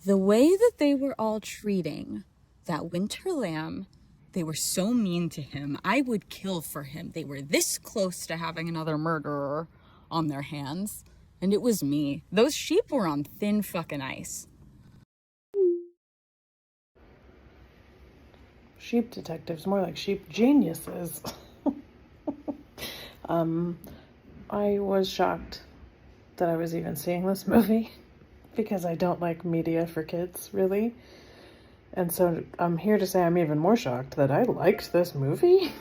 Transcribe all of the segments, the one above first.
The way that they were all treating that winter lamb, they were so mean to him. I would kill for him. They were this close to having another murderer on their hands. And it was me. Those sheep were on thin fucking ice. Sheep detectives, more like sheep geniuses. I was shocked that I was even seeing this movie because I don't like media for kids, really. And so I'm here to say I'm even more shocked that I liked this movie.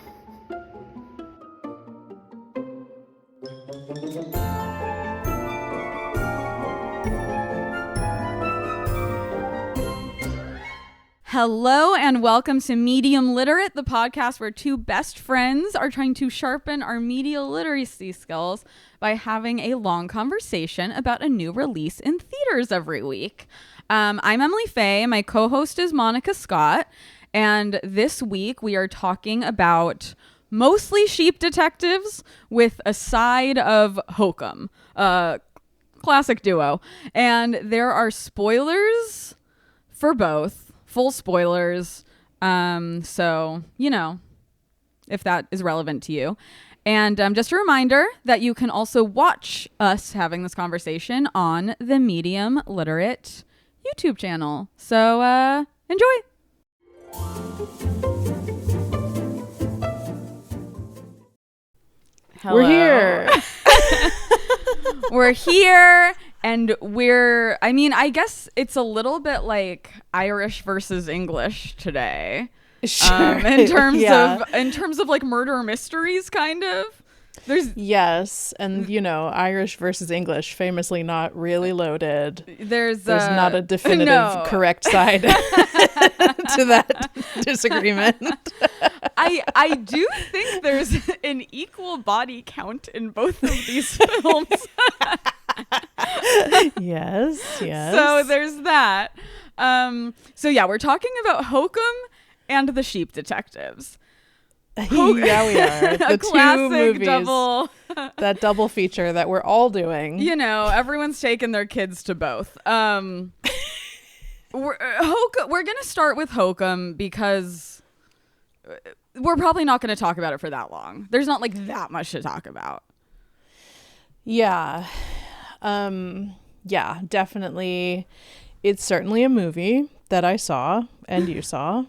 Hello and welcome to Medium Literate, the podcast where two best friends are trying to sharpen our media literacy skills by having a long conversation about a new release in theaters every week. I'm Emily Faye. My co-host is Monika Scott. And this week we are talking about mostly sheep detectives with a side of Hokum, classic duo. And there are spoilers for both. Full spoilers. So, you know, if that is relevant to you. And just a reminder that you can also watch us having this conversation on the Medium Literate YouTube channel. So enjoy. Hello. We're here. We're here. And I guess it's a little bit like Irish versus English today. Sure. In terms of like murder mysteries, kind of. Yes, and you know, Irish versus English, famously not really loaded. There's not a definitive correct side to that disagreement. I do think there's an equal body count in both of these films. Yes. So there's that. So yeah, we're talking about Hokum and the Sheep Detectives. Yeah, we are. The two movies, that double feature that we're all doing. You know, everyone's taking their kids to both. We're gonna start with Hokum because we're probably not going to talk about it for that long. There's not like that much to talk about. Yeah. Yeah, definitely. It's certainly a movie that I saw and you saw.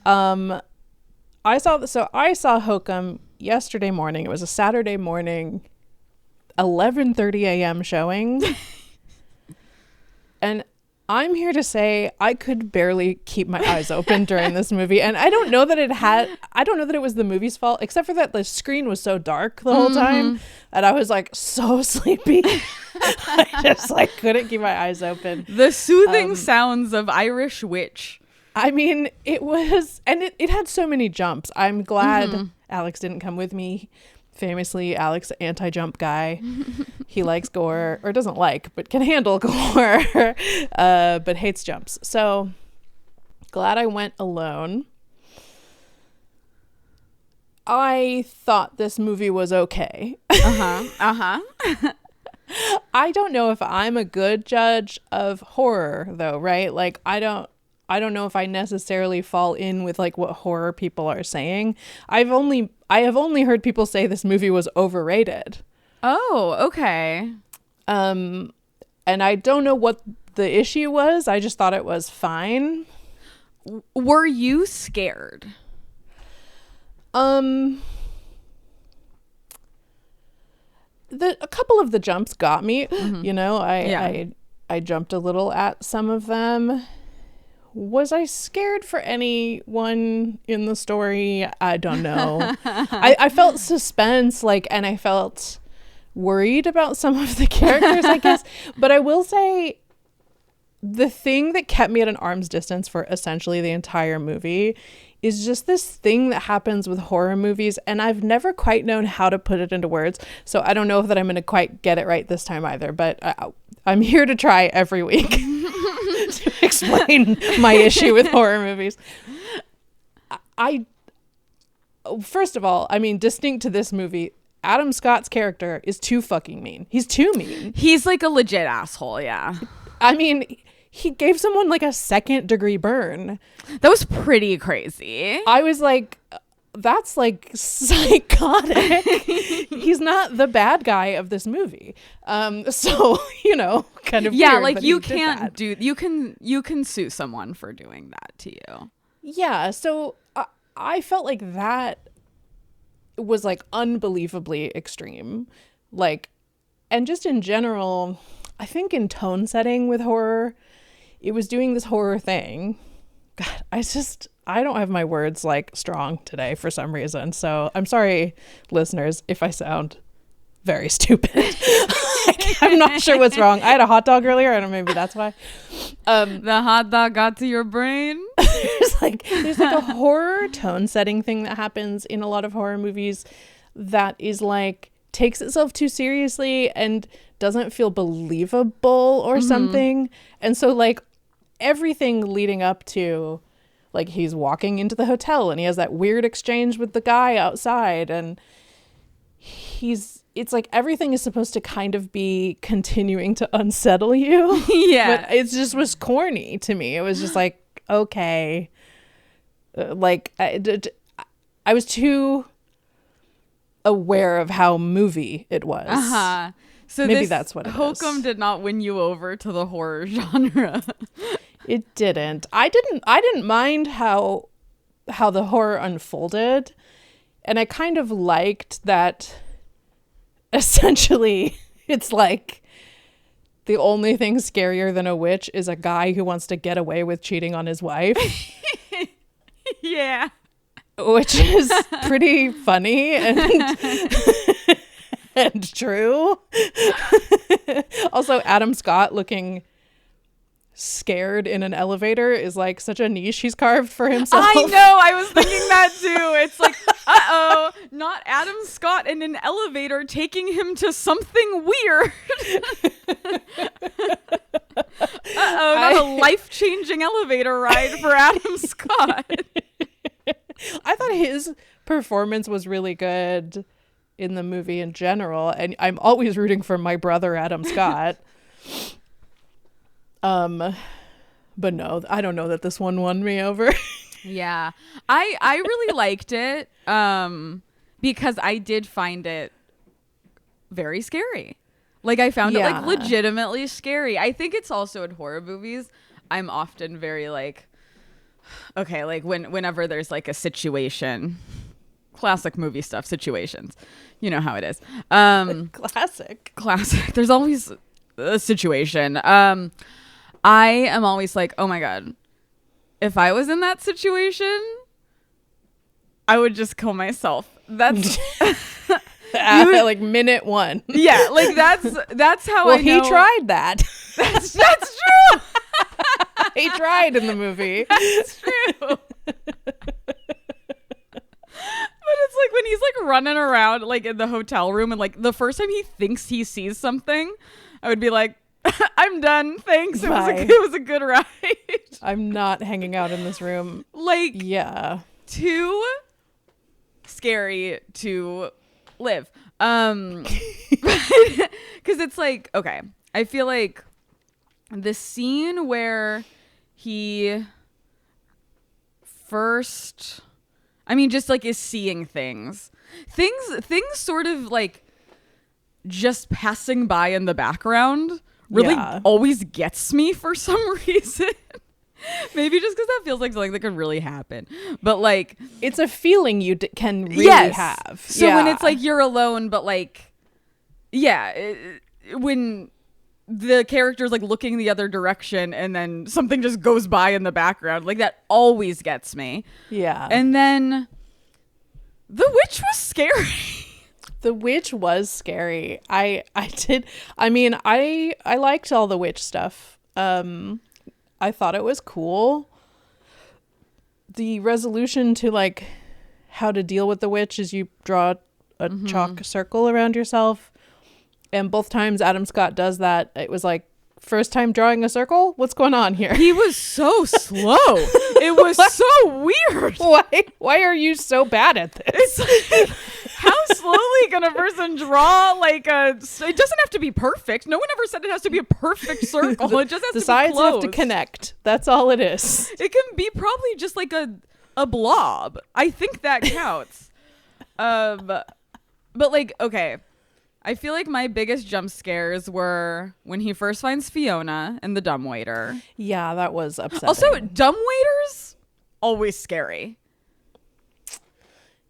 I saw Hokum yesterday morning. It was a Saturday morning, 11:30 a.m. showing. And I'm here to say I could barely keep my eyes open during this movie. And I don't know that it was the movie's fault, except for that the screen was so dark the whole time that I was like so sleepy. I just like couldn't keep my eyes open. The soothing sounds of Irish witch. I mean, it was, and it had so many jumps. I'm glad Alex didn't come with me. Famously, Alex, anti-jump guy. He likes gore, or doesn't like, but can handle gore, but hates jumps. So glad I went alone. I thought this movie was okay. I don't know if I'm a good judge of horror, though, right? Like, I don't know if I necessarily fall in with like what horror people are saying. I have only heard people say this movie was overrated. Oh, okay. And I don't know what the issue was. I just thought it was fine. Were you scared? A couple of the jumps got me. You know, I jumped a little at some of them. Was I scared for anyone in the story? I don't know. I felt suspense, and I felt worried about some of the characters, I guess. But I will say the thing that kept me at an arm's distance for essentially the entire movie is just this thing that happens with horror movies, and I've never quite known how to put it into words. So I don't know if that I'm going to quite get it right this time either, but I'm here to try every week to explain my issue with horror movies. First of all, I mean, distinct to this movie, Adam Scott's character is too fucking mean. He's too mean. He's like a legit asshole, yeah. I mean, he gave someone like a 2nd-degree burn. That was pretty crazy. I was like, that's like psychotic. He's not the bad guy of this movie. So, kind of yeah, weird like that you he did can't that. do you can sue someone for doing that to you. Yeah, so I felt like that was like unbelievably extreme. Like, and just in general, I think in tone setting with horror, it was doing this horror thing. God, I don't have my words like strong today for some reason. So I'm sorry, listeners, if I sound very stupid. I'm not sure what's wrong. I had a hot dog earlier, and maybe that's why. The hot dog got to your brain. There's like a horror tone setting thing that happens in a lot of horror movies that is like takes itself too seriously and doesn't feel believable or something. And so like everything leading up to like he's walking into the hotel and he has that weird exchange with the guy outside, and it's like everything is supposed to kind of be continuing to unsettle you. Yeah. But it just was corny to me. It was just like, okay. Like I was too aware of how movie it was. Uh-huh. So Maybe that's what it Hokum is. did not win you over to the horror genre. It didn't. I didn't mind how the horror unfolded, and I kind of liked that essentially it's like the only thing scarier than a witch is a guy who wants to get away with cheating on his wife. Yeah. Which is pretty funny and true. Also, Adam Scott looking scared in an elevator is like such a niche he's carved for himself. I know. I was thinking that too. It's like, not Adam Scott in an elevator taking him to something weird. Not a life-changing elevator ride for Adam Scott. I thought his performance was really good in the movie in general, and I'm always rooting for my brother Adam Scott. But no, I don't know that this one won me over. Yeah. I really liked it because I did find it very scary. Like I found it like legitimately scary. I think it's also in horror movies, I'm often very like, okay, like whenever there's like a situation, classic movie stuff, situations, you know how it is. Classic. There's always a situation. I am always like, oh my God, if I was in that situation, I would just kill myself. That's like minute one. Yeah, like that's how well, I know. he tried that. That's true. He tried in the movie. That's true. But it's like when he's like running around like in the hotel room and like the first time he thinks he sees something, I would be like, I'm done. Thanks. It was a good ride. I'm not hanging out in this room. Like, yeah. Too scary to live. Because it's like, okay, I feel like the scene where he first, I mean, just like is seeing things sort of like just passing by in the background really always gets me for some reason. Maybe just because that feels like something that could really happen. But like, it's a feeling you can really have. So when it's like you're alone, but like, when the character's like looking the other direction and then something just goes by in the background, like that always gets me. Yeah. And then the witch was scary. The witch was scary. I liked all the witch stuff. I thought it was cool. The resolution to like how to deal with the witch is you draw a chalk circle around yourself. And both times Adam Scott does that, it was like, first time drawing a circle? What's going on here? He was so slow. It was so weird. Why are you so bad at this? It's like, how absolutely can a person draw like it doesn't have to be perfect. No one ever said it has to be a perfect circle. It just has to be The sides close. have to connect. That's all it is. It can be probably just like a blob. I think that counts. But like, okay. I feel like my biggest jump scares were when he first finds Fiona and the dumbwaiter. Yeah, that was upsetting. Also, dumbwaiters, always scary.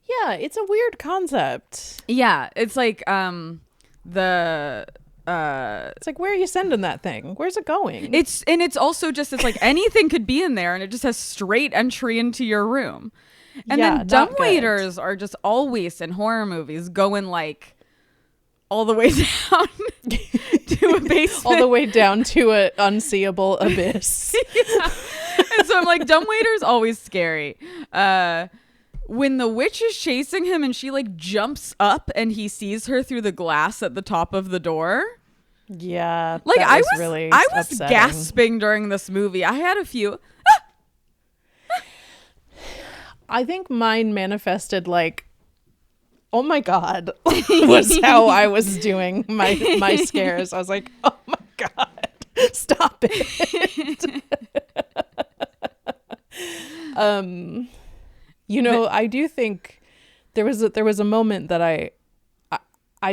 Yeah, it's a weird concept. Yeah, it's like It's like, where are you sending that thing? Where's it going? it's also just, it's like anything could be in there and it just has straight entry into your room. And then dumbwaiters are just always in horror movies going like all the way down to a basement. All the way down to an unseeable abyss. Yeah. And so I'm like, dumbwaiter's always scary. When the witch is chasing him and she like jumps up and he sees her through the glass at the top of the door. Yeah. Like I was upsetting. gasping during this movie. I had a few. I think mine manifested like, oh my God, was how I was doing my scares. I was like, oh my God, stop it. I do think there was a moment that I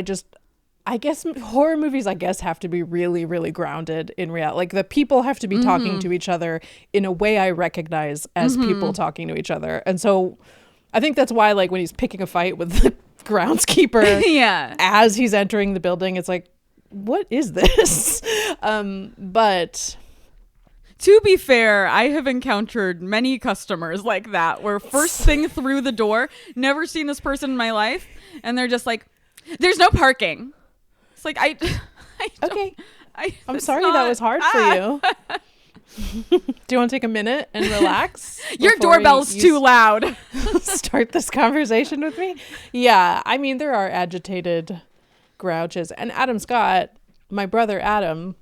guess horror movies, have to be really, really grounded in reality. Like the people have to be talking to each other in a way I recognize as people talking to each other. And so I think that's why, like, when he's picking a fight with the groundskeeper Yeah. as he's entering the building, it's like, what is this? But to be fair, I have encountered many customers like that where first thing through the door, never seen this person in my life, and they're just like, there's no parking. It's like, I'm sorry that was hard for you. Do you want to take a minute and relax? Your doorbell's too loud. Start this conversation with me? Yeah, I mean, there are agitated grouches. And Adam Scott, my brother Adam,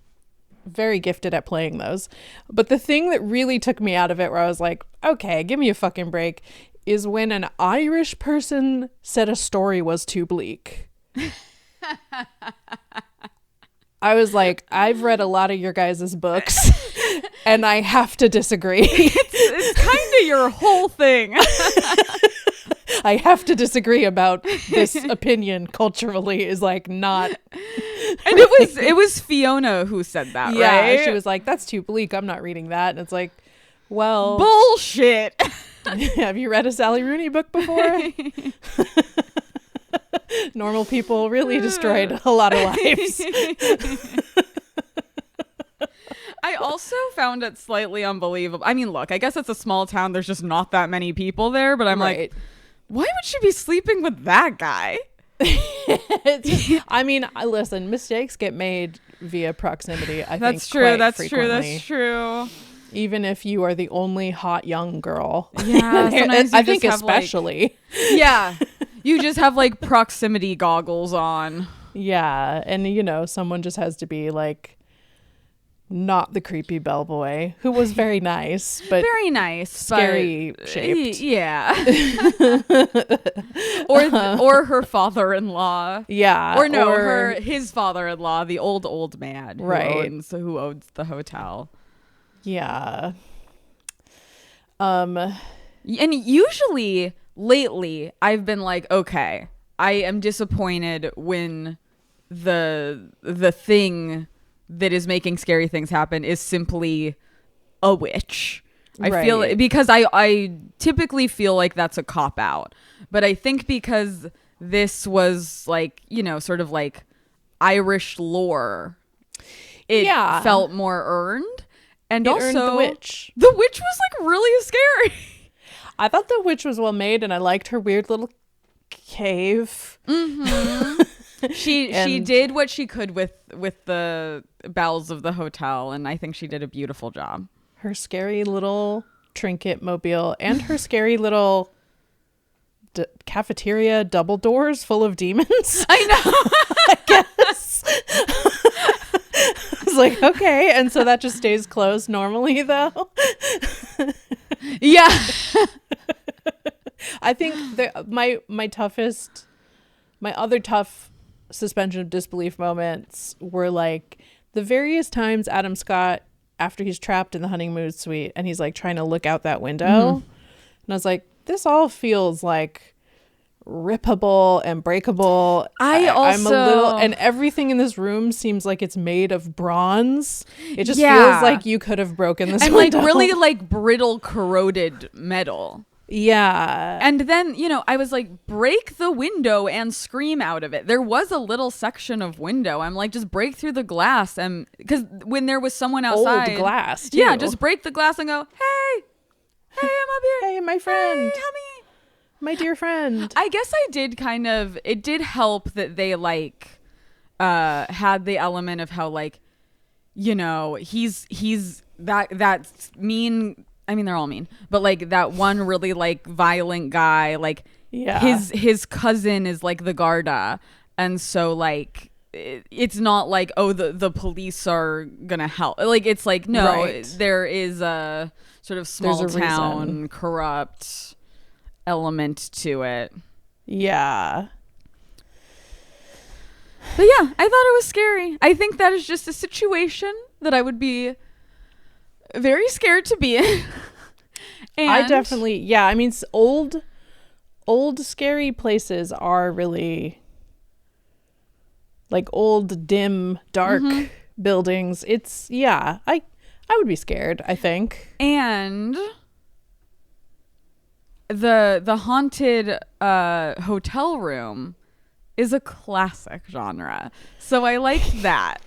very gifted at playing those. But the thing that really took me out of it, where I was like, okay, give me a fucking break, is when an Irish person said a story was too bleak. I was like, I've read a lot of your guys' books and I have to disagree. It's kind of your whole thing. I have to disagree about this opinion culturally is like not. And it was Fiona who said that, right? She was like, that's too bleak. I'm not reading that. And it's like, well. Bullshit. Have you read a Sally Rooney book before? Normal people really destroyed a lot of lives. I also found it slightly unbelievable. I mean, look, I guess it's a small town. There's just not that many people there. But I'm like, why would she be sleeping with that guy? I mean, listen, mistakes get made via proximity. That's true. That's true. Even if you are the only hot young girl. Yeah, sometimes I think especially. Yeah. You just have like proximity goggles on. Yeah. And, someone just has to be like, not the creepy bellboy, who was very nice, but very nice, scary shaped. Yeah. or her father-in-law. Yeah. Or his father-in-law, the old man who owns the hotel. Yeah. And usually lately I've been like, okay, I am disappointed when the thing that is making scary things happen is simply a witch. I feel, because I typically feel like that's a cop out, but I think because this was like, sort of like Irish lore, it felt more earned. And it also earned the witch. The witch was like really scary. I thought the witch was well made, and I liked her weird little cave. Mm-hmm. She did what she could with the bowels of the hotel, and I think she did a beautiful job. Her scary little trinket mobile and her scary little cafeteria double doors full of demons. I know. I guess. I was like, okay, and so that just stays closed normally, though. Yeah. I think my toughest my other tough suspension of disbelief moments were like the various times Adam Scott, after he's trapped in the honeymoon suite and he's like trying to look out that window. And I was like, this all feels like rippable and breakable. I'm a little, and everything in this room seems like it's made of bronze. It just feels like you could have broken this window. Like really like brittle, corroded metal. Yeah. And then, you know, I was like, break the window and scream out of it. There was a little section of window. I'm like, just break through the glass. And because when there was someone outside. Old glass, too. Yeah, just break the glass and go, hey, I'm up here. Hey, my friend. Hey, honey. My dear friend. I guess I did it did help that they like had the element of how like, you know, he's that's mean. I mean, they're all mean, but like that one really like violent guy, like his cousin is like the Garda. And so like, it's not like, oh, the police are going to help. Like, it's like, no, there is a sort of small town corrupt element to it. Yeah. But yeah, I thought it was scary. I think that is just a situation that I would be very scared to be in. And I definitely, I mean, old scary places are really like old, dim, dark buildings. It's, I would be scared, I think. And the haunted hotel room is a classic genre. So I like that.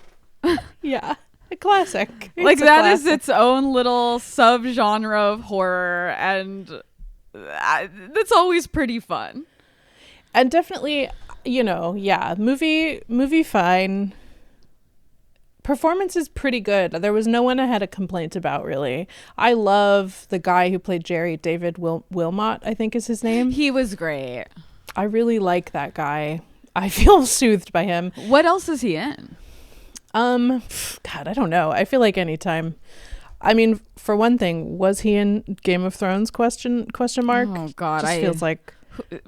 Yeah. A classic. Like that is its own little subgenre of horror, and that's always pretty fun. And definitely, you know, movie fine. Performance is pretty good. There was no one I had a complaint about, really. I love the guy who played Jerry, David Wilmot, I think is his name. He was great. I really like that guy. I feel soothed by him. What else is he in? God, I don't know. I feel like anytime. I mean, for one thing, was he in Game of Thrones? Question mark. Oh God, just feels like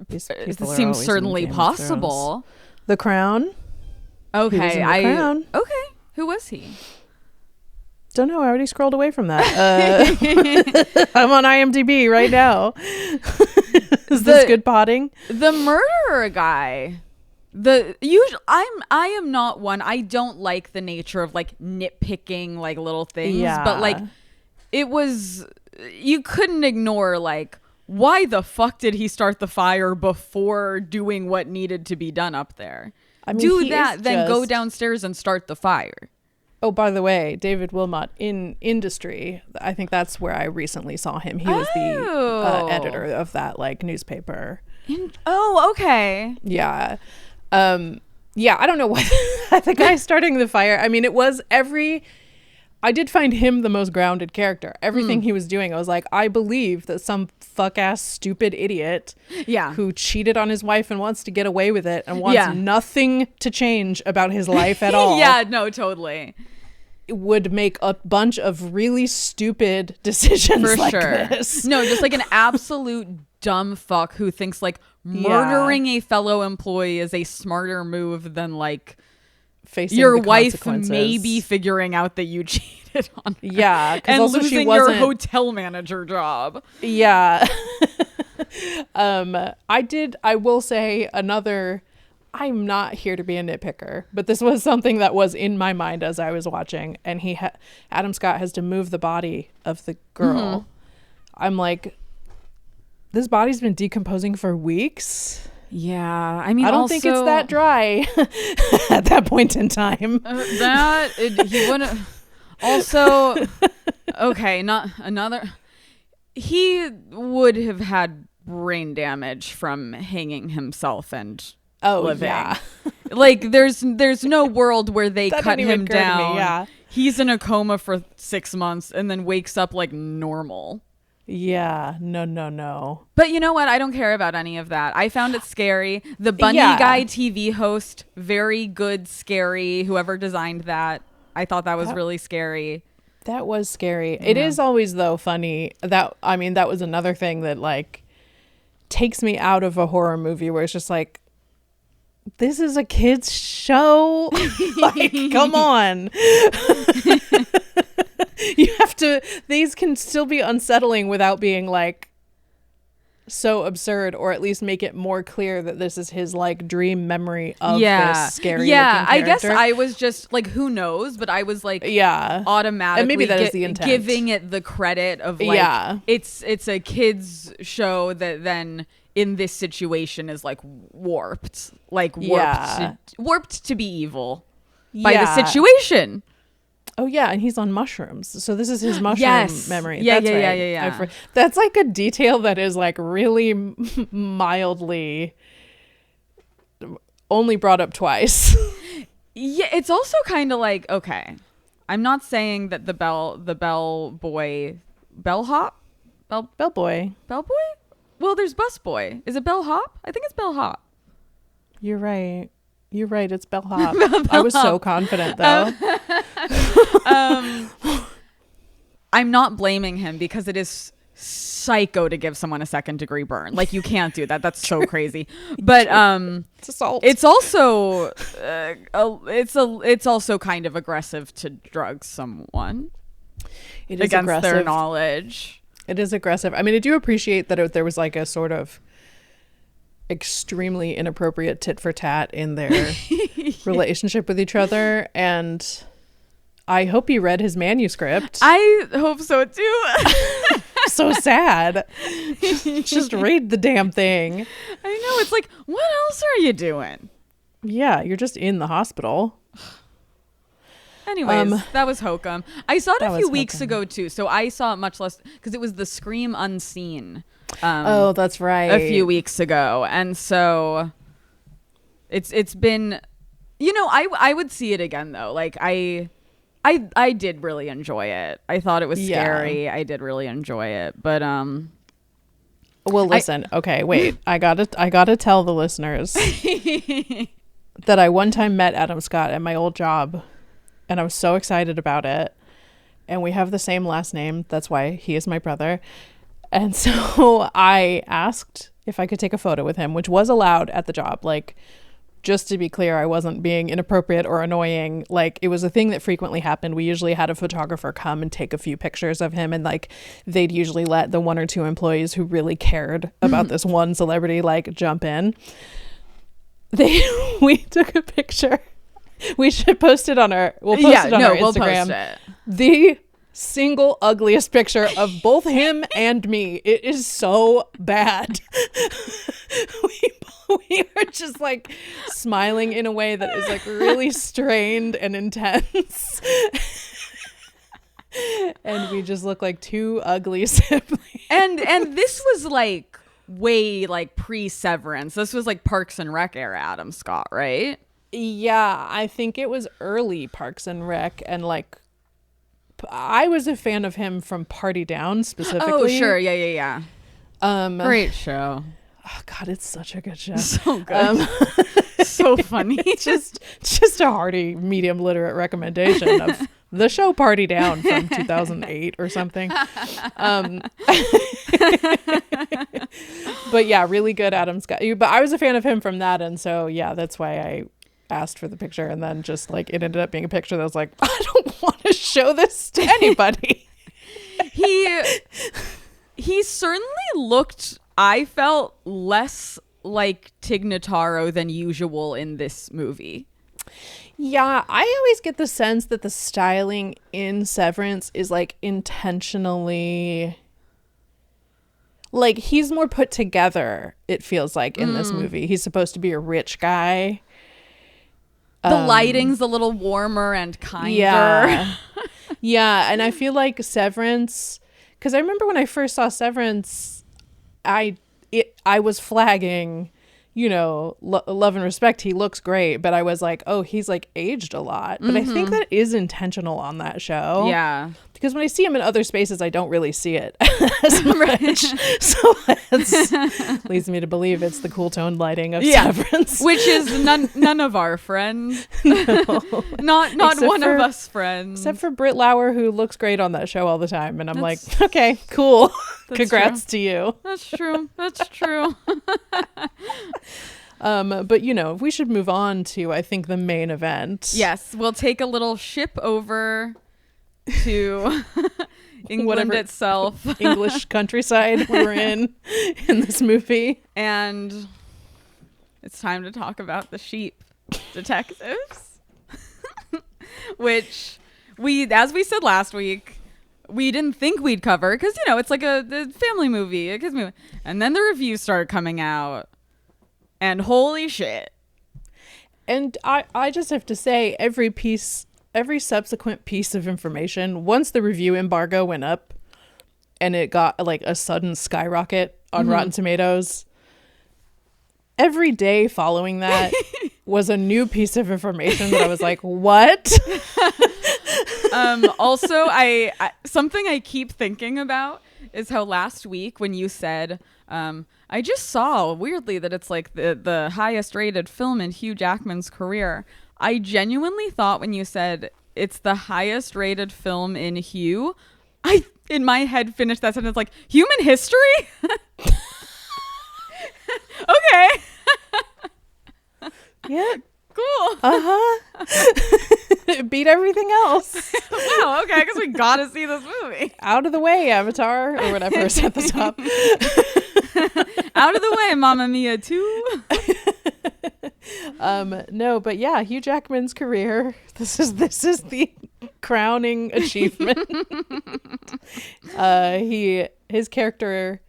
these it people seems are certainly possible. The Crown. Okay, The Crown. Okay, who was he? Don't know. I already scrolled away from that. I'm on IMDb right now. Is this good potting? The murderer guy. I am not one. I don't like the nature of like nitpicking like little things, but like it was, you couldn't ignore like, why the fuck did he start the fire before doing what needed to be done up there? I mean, do that, then go downstairs and start the fire. Oh, by the way, David Wilmot in Industry, I think that's where I recently saw him. He was the editor of that like newspaper. Okay. Yeah. I don't know what the guy starting the fire. I mean, I did find him the most grounded character. Everything he was doing, I was like, I believe that some fuck ass stupid idiot who cheated on his wife and wants to get away with it and wants nothing to change about his life at all. Yeah, no, totally. Would make a bunch of really stupid decisions For like sure. this. No, just like an absolute dumb fuck who thinks like murdering a fellow employee is a smarter move than like facing your the wife maybe figuring out that you cheated on her. Yeah, and also losing your hotel manager job. Yeah. I will say another, I'm not here to be a nitpicker, but this was something that was in my mind as I was watching, and Adam Scott has to move the body of the girl. I'm like, this body's been decomposing for weeks. Yeah, I mean, I don't think it's that dry at that point in time. He wouldn't. Also, okay, not another. He would have had brain damage from hanging himself and living. Yeah. Like there's no world where they cut him down. Yeah. He's in a coma for 6 months and then wakes up like normal. Yeah, no. But you know what? I don't care about any of that. I found it scary. The bunny guy TV host, very good, scary. Whoever designed that, I thought that was really scary. That was scary. Yeah. It is always though funny that was another thing that like takes me out of a horror movie where it's just like, this is a kid's show. Like, come on. You have to, these can still be unsettling without being like so absurd, or at least make it more clear that this is his like dream memory of this scary looking character. I guess I was just like, who knows, but I was like, automatically, and maybe that is the intent, giving it the credit of like, it's a kids show that then in this situation is like warped to be evil by the situation. Oh yeah, and he's on mushrooms. So this is his mushroom memory. Yeah, that's right. That's like a detail that is like really mildly only brought up twice. Yeah, it's also kind of like, okay, I'm not saying that the bellboy. Well, there's busboy. Is it bellhop? I think it's bellhop. You're right. It's bellhop. I was so confident though. I'm not blaming him because it is psycho to give someone a 2nd-degree burn. Like, you can't do that. That's so crazy. But it's assault. It's also it's also kind of aggressive to drug someone. It is against aggressive. their knowledge. It is aggressive. I mean, I do appreciate that there was like a sort of extremely inappropriate tit for tat in their relationship with each other, and I hope he read his manuscript. I hope so too. So sad. Just read the damn thing. I know, it's like, what else are you doing? Yeah, you're just in the hospital. Anyways, that was Hokum. I saw it a few weeks ago too, so I saw it much less because it was the Scream Unseen. Oh, that's right. A few weeks ago, and so it's been, I would see it again though. Like I did really enjoy it. I thought it was scary. I did really enjoy it, but well, listen. Okay, wait. I gotta tell the listeners that I one time met Adam Scott at my old job, and I was so excited about it. And we have the same last name. That's why he is my brother. And so I asked if I could take a photo with him, which was allowed at the job. Like, just to be clear, I wasn't being inappropriate or annoying. Like, it was a thing that frequently happened. We usually had a photographer come and take a few pictures of him, and like they'd usually let the 1 or 2 employees who really cared about this one celebrity like jump in. We took a picture. We should post it on our Instagram. We'll post it. The single ugliest picture of both him and me. It is so bad. we are just like smiling in a way that is like really strained and intense. And we just look like 2 ugly siblings. And this was like way like pre-Severance. This was like Parks and Rec era Adam Scott, right? Yeah, I think it was early Parks and Rec, and like I was a fan of him from Party Down specifically. Oh, sure. Yeah. Great show. Oh God, it's such a good show. So good. So funny. just a hearty medium literate recommendation of the show Party Down from 2008 or something. But yeah, really good Adam Scott. But I was a fan of him from that, and so yeah, that's why I asked for the picture, and then just like it ended up being a picture that was like, I don't want to show this to anybody. He certainly looked, I felt, less like Tig Notaro than usual in this movie. Yeah, I always get the sense that the styling in Severance is like intentionally, like he's more put together, it feels like, in this movie. He's supposed to be a rich guy. The lighting's a little warmer and kinder. Yeah. Yeah, and I feel like Severance, because I remember when I first saw Severance, I was flagging, love and respect. He looks great, but I was like, oh, he's like aged a lot. But I think that is intentional on that show. Yeah. Because when I see him in other spaces, I don't really see it as much. So that leads me to believe it's the cool toned lighting of Severance, which is none of our friends. No. not one of us friends, except for Britt Lauer, who looks great on that show all the time. And I'm like, okay, cool. Congrats to you. That's true. But we should move on to, I think, the main event. Yes, we'll take a little ship over to England itself. English countryside we were in this movie. And it's time to talk about the sheep detectives. Which as we said last week, we didn't think we'd cover because, it's like a family movie, a kids movie. And then the reviews started coming out. And holy shit. And I just have to say, every subsequent piece of information, once the review embargo went up and it got like a sudden skyrocket on Rotten Tomatoes, every day following that was a new piece of information that I was like, what? Also, I something I keep thinking about is how last week when you said, I just saw weirdly that it's like the highest rated film in Hugh Jackman's career. I genuinely thought when you said it's the highest rated film in Hugh, I in my head finished that sentence like human history. Okay. Yeah. Cool. It beat everything else. Wow. Okay. I guess we gotta see this movie. Out of the way, Avatar, or whatever is at the top. Out of the way, Mamma Mia 2. No, but yeah, Hugh Jackman's career. This is the crowning achievement. His character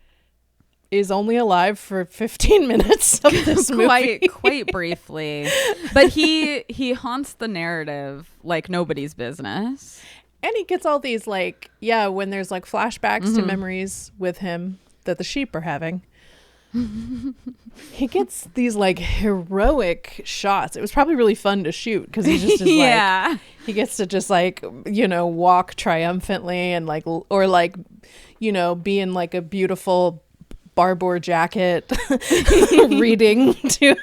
is only alive for 15 minutes of this movie. Quite briefly. But he haunts the narrative like nobody's business. And he gets all these when there's like flashbacks to memories with him that the sheep are having. He gets these like heroic shots. It was probably really fun to shoot because he just is yeah. He gets to just walk triumphantly and be in like a beautiful Barbour jacket reading to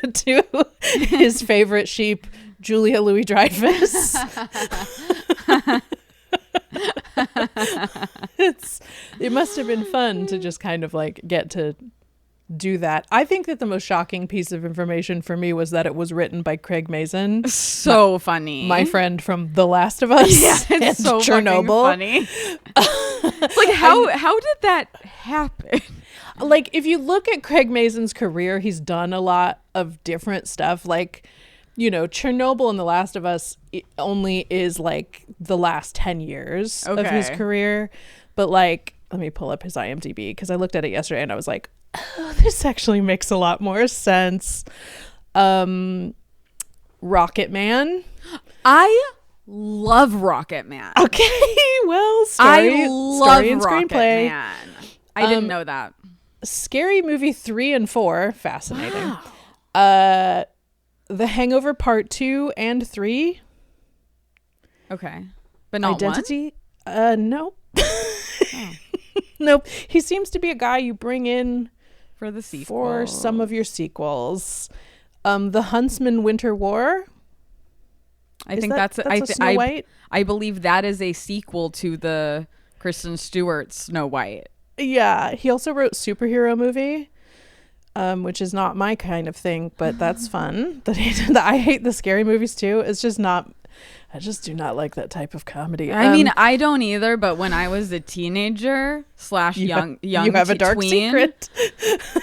his favorite sheep, Julia Louis-Dreyfus. It must have been fun to just kind of get to do that. I think that the most shocking piece of information for me was that it was written by Craig Mazin. So funny. My friend from The Last of Us. Yeah, it's so Chernobyl. Funny. It's like how did that happen? Like if you look at Craig Mazin's career, he's done a lot of different stuff. Chernobyl and The Last of Us only is like the last 10 years of his career. But let me pull up his IMDb because I looked at it yesterday and I was like, oh, this actually makes a lot more sense. Rocket Man. I love Rocket Man. Okay, well, story and screenplay. Man. I didn't know that. Scary Movie 3 and 4, fascinating. Wow. The Hangover Part 2 and 3. Okay. But not Identity? Nope. Oh. Nope. He seems to be a guy you bring in for the sequel. For some of your sequels. The Huntsman Winter War. I think that's Snow White? I believe that is a sequel to the Kristen Stewart Snow White. Yeah. He also wrote Superhero Movie. Which is not my kind of thing, but that's fun. I hate the scary movies too. It's just not. I just do not like that type of comedy. I mean, I don't either. But when I was a teenager / young, you have a dark tween, secret.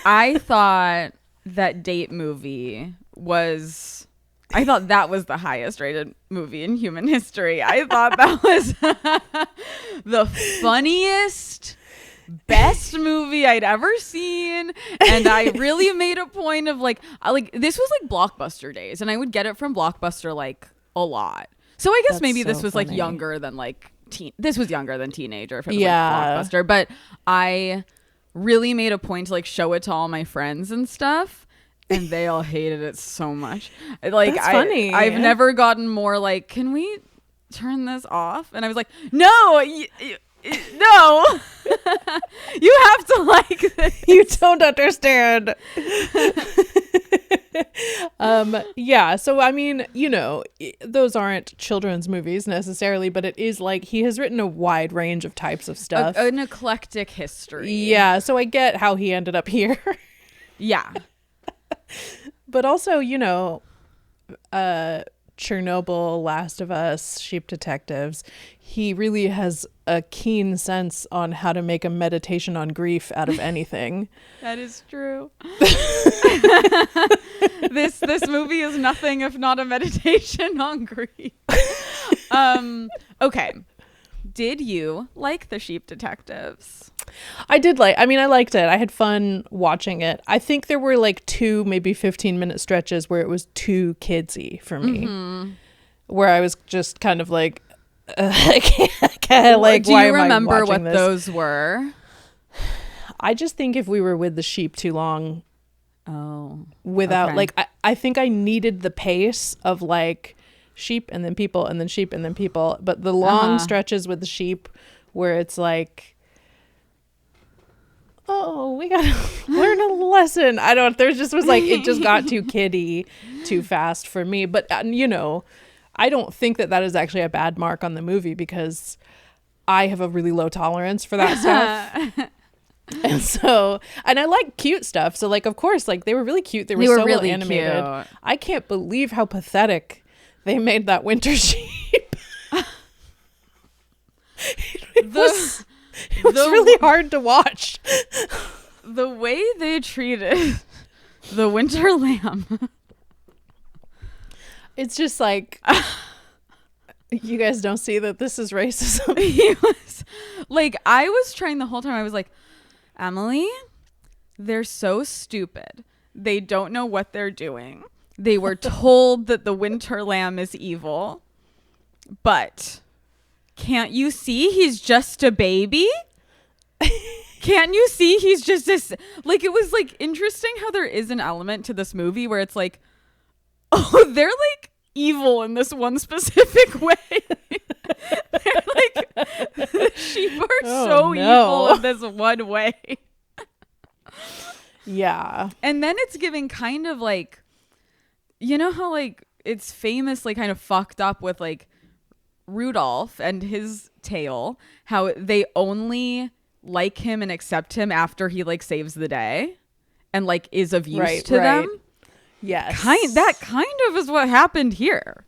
I thought that Date Movie was. I thought that was the highest rated movie in human history. I thought that was the funniest. Best movie I'd ever seen, and I really made a point of this was like Blockbuster days, and I would get it from Blockbuster a lot. So I guess maybe this was funny. Younger than this was younger than teenager if it was Blockbuster, but I really made a point to show it to all my friends and stuff, and they all hated it so much. That's funny. I've never gotten more can we turn this off? And I was like, no. No, you have to like this. You don't understand. Yeah, so I mean, those aren't children's movies necessarily, but it is he has written a wide range of types of stuff. An eclectic history. Yeah, so I get how he ended up here. Yeah. But also, you know, Chernobyl, Last of Us, Sheep Detectives, he really has a keen sense on how to make a meditation on grief out of anything. That is true. This movie is nothing if not a meditation on grief. Okay. Did you like the Sheep Detectives? I liked it. I had fun watching it. I think there were like 2, maybe 15-minute stretches where it was too kidsy for me. Where I was just kind of like, I can't, like, do why you am I remember watching what this? those were? I just think if we were with the sheep too long, without like, I think I needed the pace of like sheep and then people and then sheep and then people. But the long stretches with the sheep where it's like, oh, we gotta learn a lesson. There just was like, it just got too kiddie too fast for me. But, you know, I don't think that is actually a bad mark on the movie because I have a really low tolerance for that stuff. And so, and I like cute stuff. So like, of course, like they were really cute. They were so really well animated. cute. I can't believe how pathetic they made that winter sheep. It was really hard to watch. The way they treated the winter lamb. It's just like, you guys don't see that this is racism. He was like, I was trying the whole time. I was like, Emily, they're so stupid. They don't know what they're doing. They were told that the winter lamb is evil. But can't you see he's just a baby? Can't you see he's just this? Like, it was like interesting how there is an element to this movie where it's like, oh, they're like evil in this one specific way. They're like, the sheep are evil in this one way. Yeah. And then it's giving kind of like, you know how like it's famously kind of fucked up with like Rudolph and his tail, how they only like him and accept him after he like saves the day and like is of use to them. Yes. That kind of is what happened here.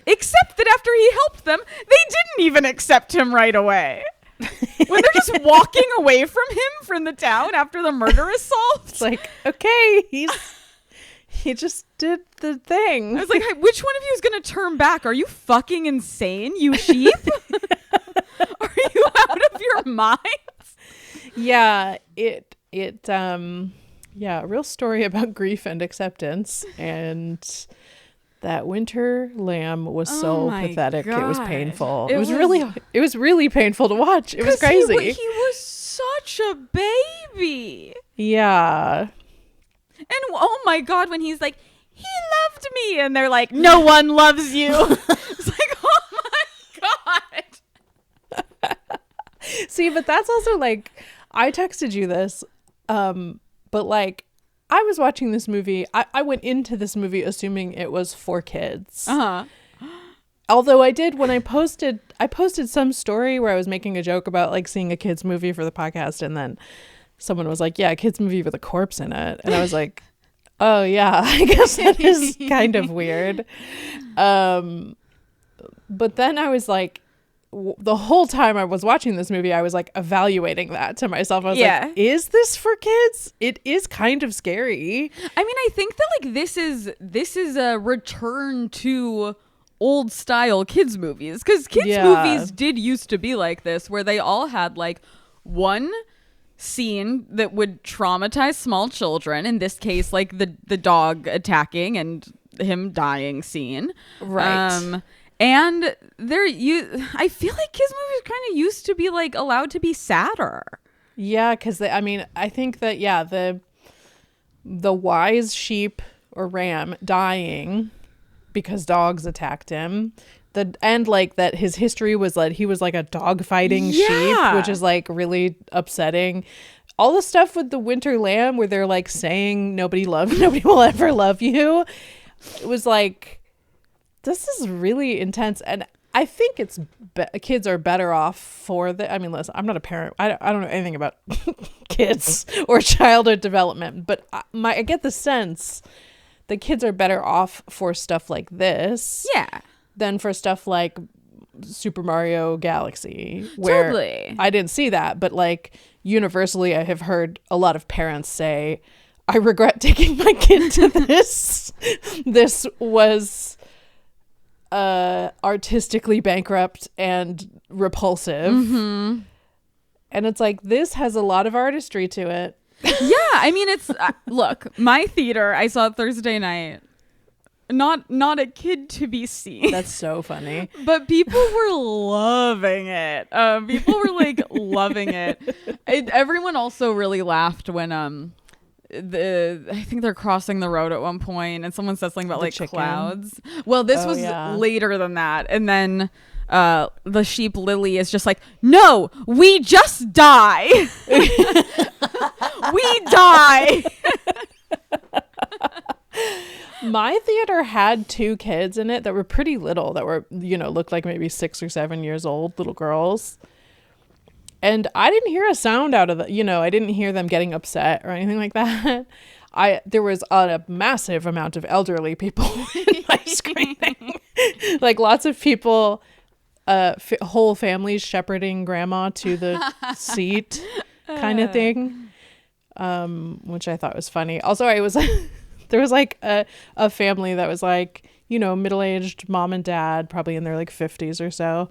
Except that after he helped them, they didn't even accept him right away. When they're just walking away from him from the town after the murder is solved. It's like, okay, he just did the thing. I was like, hey, which one of you is going to turn back? Are you fucking insane, you sheep? Are you out of your minds? Yeah, a real story about grief and acceptance, and that winter lamb was so pathetic. God. It was painful. It was really painful to watch. It was crazy. He was such a baby. Yeah. And oh my God, when he's like, he loved me, and they're like, no one loves you. It's like, oh my God. See, but that's also like, I texted you this, but like, I was watching this movie. I went into this movie assuming it was for kids. Although I did, when I posted some story where I was making a joke about like seeing a kids movie for the podcast, and then someone was like, yeah, a kids movie with a corpse in it. And I was like, oh yeah, I guess that is kind of weird. But then I was like, the whole time I was watching this movie, I was like evaluating that to myself. I was like, is this for kids? It is kind of scary. I mean, I think that like this is a return to old style kids movies, because kids movies did used to be like this, where they all had like one scene that would traumatize small children. In this case, like the dog attacking and him dying scene. Right. And I feel like kids movies kind of used to be like allowed to be sadder. Yeah, because I think that the wise sheep or ram dying because dogs attacked him, and like that his history was like he was like a dog fighting sheep, which is like really upsetting. All the stuff with the winter lamb where they're like saying nobody will ever love you. It was like, this is really intense, and I think kids are better off for the. I mean, listen, I'm not a parent. I don't know anything about kids or childhood development, but I get the sense the kids are better off for stuff like this than for stuff like Super Mario Galaxy, where Totally. I didn't see that, but like universally I have heard a lot of parents say, I regret taking my kid to this. This was artistically bankrupt and repulsive. And it's like, this has a lot of artistry to it. Yeah, I mean, it's look, my theater, I saw it Thursday night. Not a kid to be seen. That's so funny. But people were loving it. People were like loving it. Everyone also really laughed when I think they're crossing the road at one point and someone says something about like chicken. Clouds. Well, this was later than that. And then the sheep Lily is just like, no, we just die. We die. My theater had 2 kids in it that were pretty little, that were, looked like maybe 6 or 7 years old, little girls. And I didn't hear a sound out of the, I didn't hear them getting upset or anything like that. There was a massive amount of elderly people in my screening. Like lots of people, whole families shepherding grandma to the seat kind of thing, which I thought was funny. Also, there was like a family that was like, middle-aged mom and dad, probably in their like 50s or so,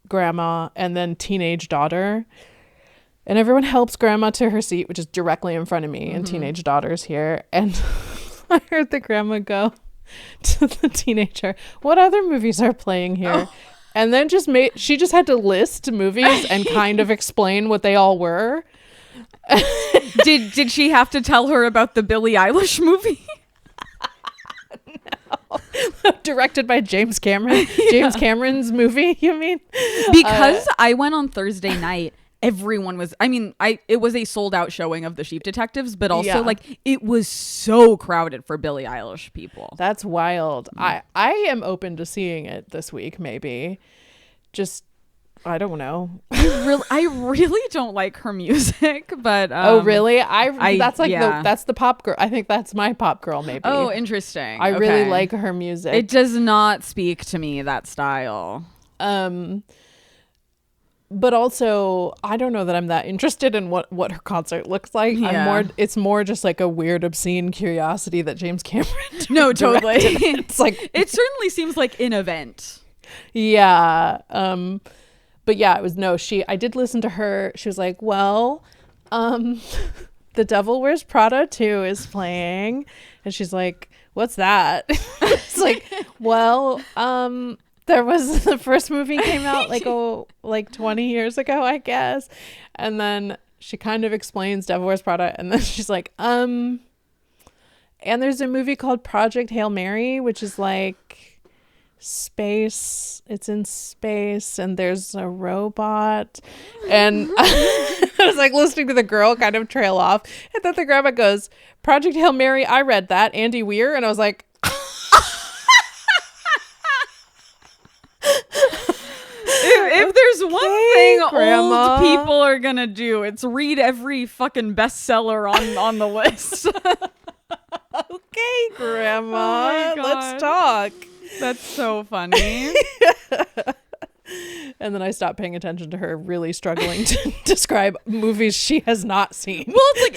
grandma, and then teenage daughter. And everyone helps grandma to her seat, which is directly in front of me, and teenage daughter's here. And I heard the grandma go to the teenager, what other movies are playing here? Oh. And then she just had to list movies and kind of explain what they all were. Did she have to tell her about the Billie Eilish movie? No. Directed by James Cameron. James Cameron's movie, you mean? Because I went on Thursday night, everyone was, it was a sold out showing of The Sheep Detectives, but also like it was so crowded for Billie Eilish people. That's wild. I am open to seeing it this week, maybe. Just, I don't know. I really don't like her music, but oh really? That's the pop girl. I think that's my pop girl, maybe. Oh, interesting. I really like her music. It does not speak to me, that style. But also, I don't know that I'm that interested in what her concert looks like. Yeah. It's more just like a weird, obscene curiosity that James Cameron. No, totally. It's like it certainly seems like an event. Yeah. But yeah, it was I did listen to her. She was like, well, The Devil Wears Prada 2 is playing. And she's like, what's that? It's like, well, there was the first movie came out like 20 years ago, I guess. And then she kind of explains Devil Wears Prada. And then she's like, and there's a movie called Project Hail Mary, which is like space. It's in space and there's a robot. And I was like listening to the girl kind of trail off. And then the grandma goes, Project Hail Mary, I read that. Andy Weir. And I was like, if there's one thing Grandma. Old people are gonna do, it's read every fucking bestseller on the list. Okay, Grandma, Oh my God. let's talk. That's so funny. And then I stopped paying attention to her really struggling to describe movies she has not seen. Well, it's like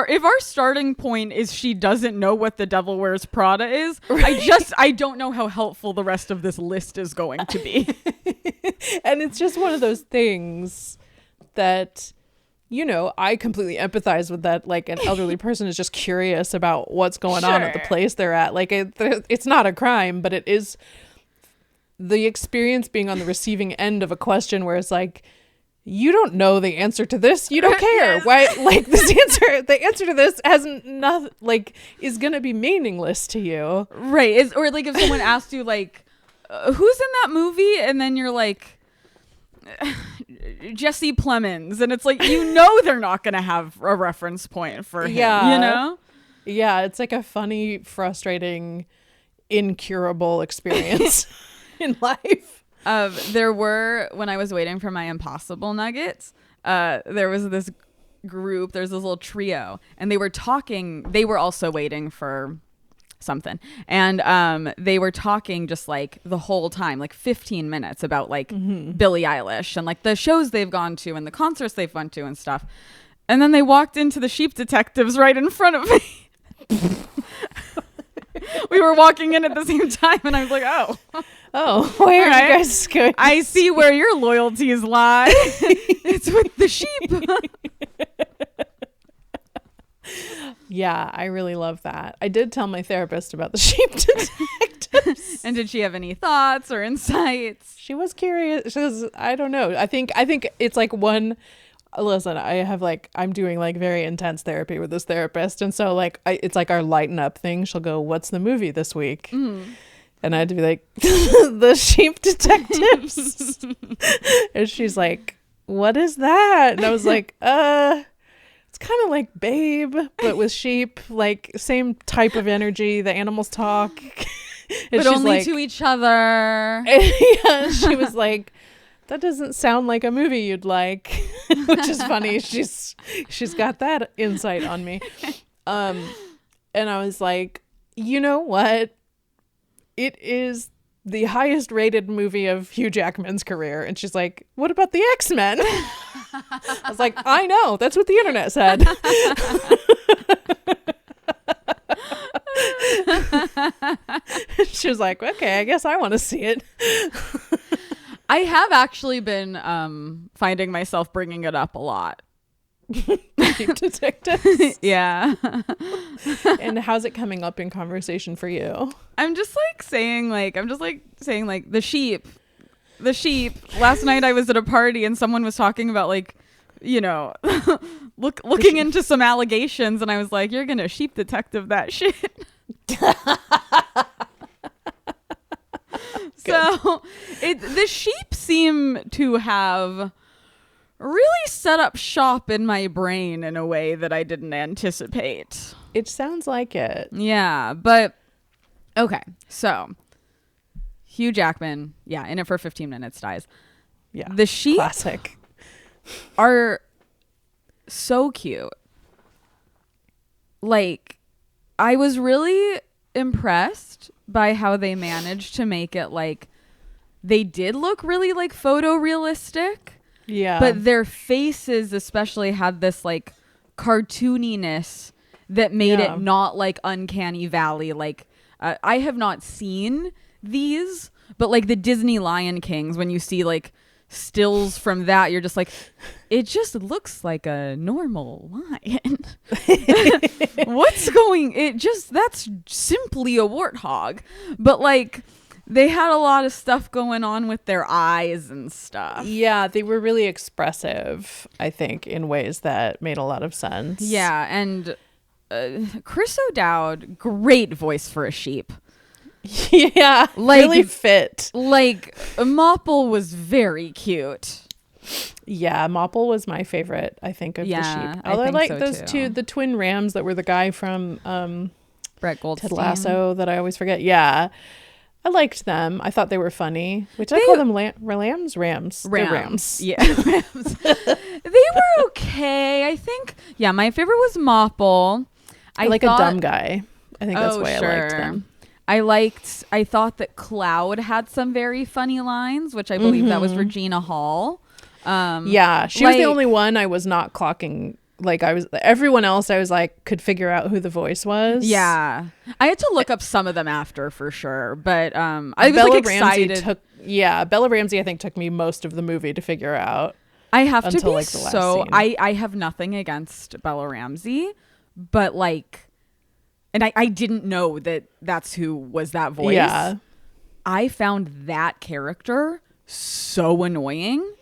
if our starting point is she doesn't know what The Devil Wears Prada is, right. I don't know how helpful the rest of this list is going to be. And it's just one of those things that, I completely empathize with that. Like an elderly person is just curious about what's going on at the place they're at. Like it's not a crime, but it is the experience being on the receiving end of a question where it's like, you don't know the answer to this. You don't care. Yes. Why? Like the answer to this hasn't nothing, like, is going to be meaningless to you. Right. Or like if someone asked you like, who's in that movie? And then you're like, Jesse Plemons. And it's like, they're not going to have a reference point for him, Yeah, it's like a funny, frustrating, incurable experience in life. When I was waiting for my Impossible Nuggets, there was this group, there's this little trio, and they were talking, they were also waiting for something. And they were talking just like the whole time, like 15 minutes about like Billie Eilish and like the shows they've gone to and the concerts they've went to and stuff. And then they walked into the Sheep Detectives right in front of me. We were walking in at the same time and I was like, oh, where are you guys going? I see where your loyalties lie. It's with the sheep. Yeah, I really love that. I did tell my therapist about the Sheep Detectives. And did she have any thoughts or insights? She was curious. She was, I don't know. I think it's like one. Listen, I'm doing like very intense therapy with this therapist, and so like it's like our lighten up thing. She'll go, "What's the movie this week?" And I had to be like, "The Sheep Detectives." And she's like, "What is that?" And I was like, it's kind of like Babe, but with sheep, like same type of energy. The animals talk, but only like, to each other." Yeah, she was like, "That doesn't sound like a movie you'd like," which is funny. She's got that insight on me. And I was like, you know what? It is the highest rated movie of Hugh Jackman's career. And she's like, what about the X-Men? I was like, I know. That's what the internet said. She was like, okay, I guess I want to see it. I have actually been finding myself bringing it up a lot. Sheep Detectives. Yeah. And how's it coming up in conversation for you? I'm just saying the sheep. Last night I was at a party and someone was talking about like, you know, looking into some allegations, and I was like, you're gonna sheep detective that shit. So the sheep seem to have really set up shop in my brain in a way that I didn't anticipate. It sounds like it. Yeah, but okay. So Hugh Jackman, in it for 15 minutes, dies. Yeah. The sheep classic are so cute. Like, I was really impressed by how they managed to make it like they did look really like photorealistic. Yeah. But their faces especially had this like cartooniness that made it not like Uncanny Valley. Like I have not seen these, but like the Disney Lion Kings, when you see like stills from that, you're just like, it just looks like a normal lion. That's simply a warthog. But like they had a lot of stuff going on with their eyes and stuff. Yeah, they were really expressive, I think, in ways that made a lot of sense. Yeah, and Chris O'Dowd, great voice for a sheep. Yeah, like, really fit. Like, Mopple was very cute. Yeah, Mopple was my favorite, I think, of the sheep. Although I like so those two, the twin rams that were the guy from Brett Goldstein. Ted Lasso that I always forget. Yeah, I liked them. I thought they were funny. I call them rams. They're rams. Yeah, rams. They were okay. I think. Yeah, my favorite was Mopple. I like a dumb guy. I think that's why I liked them. I thought that Cloud had some very funny lines, which I believe that was Regina Hall. Yeah, she was the only one I was not clocking. Like everyone else I was like could figure out who the voice was. Yeah, I had to look up some of them after for sure, but I was Bella like excited. Bella Ramsey I think took me most of the movie to figure out. I have to be like the last scene. I have nothing against Bella Ramsey, but like, and I didn't know that's who was that voice. Yeah, I found that character so annoying.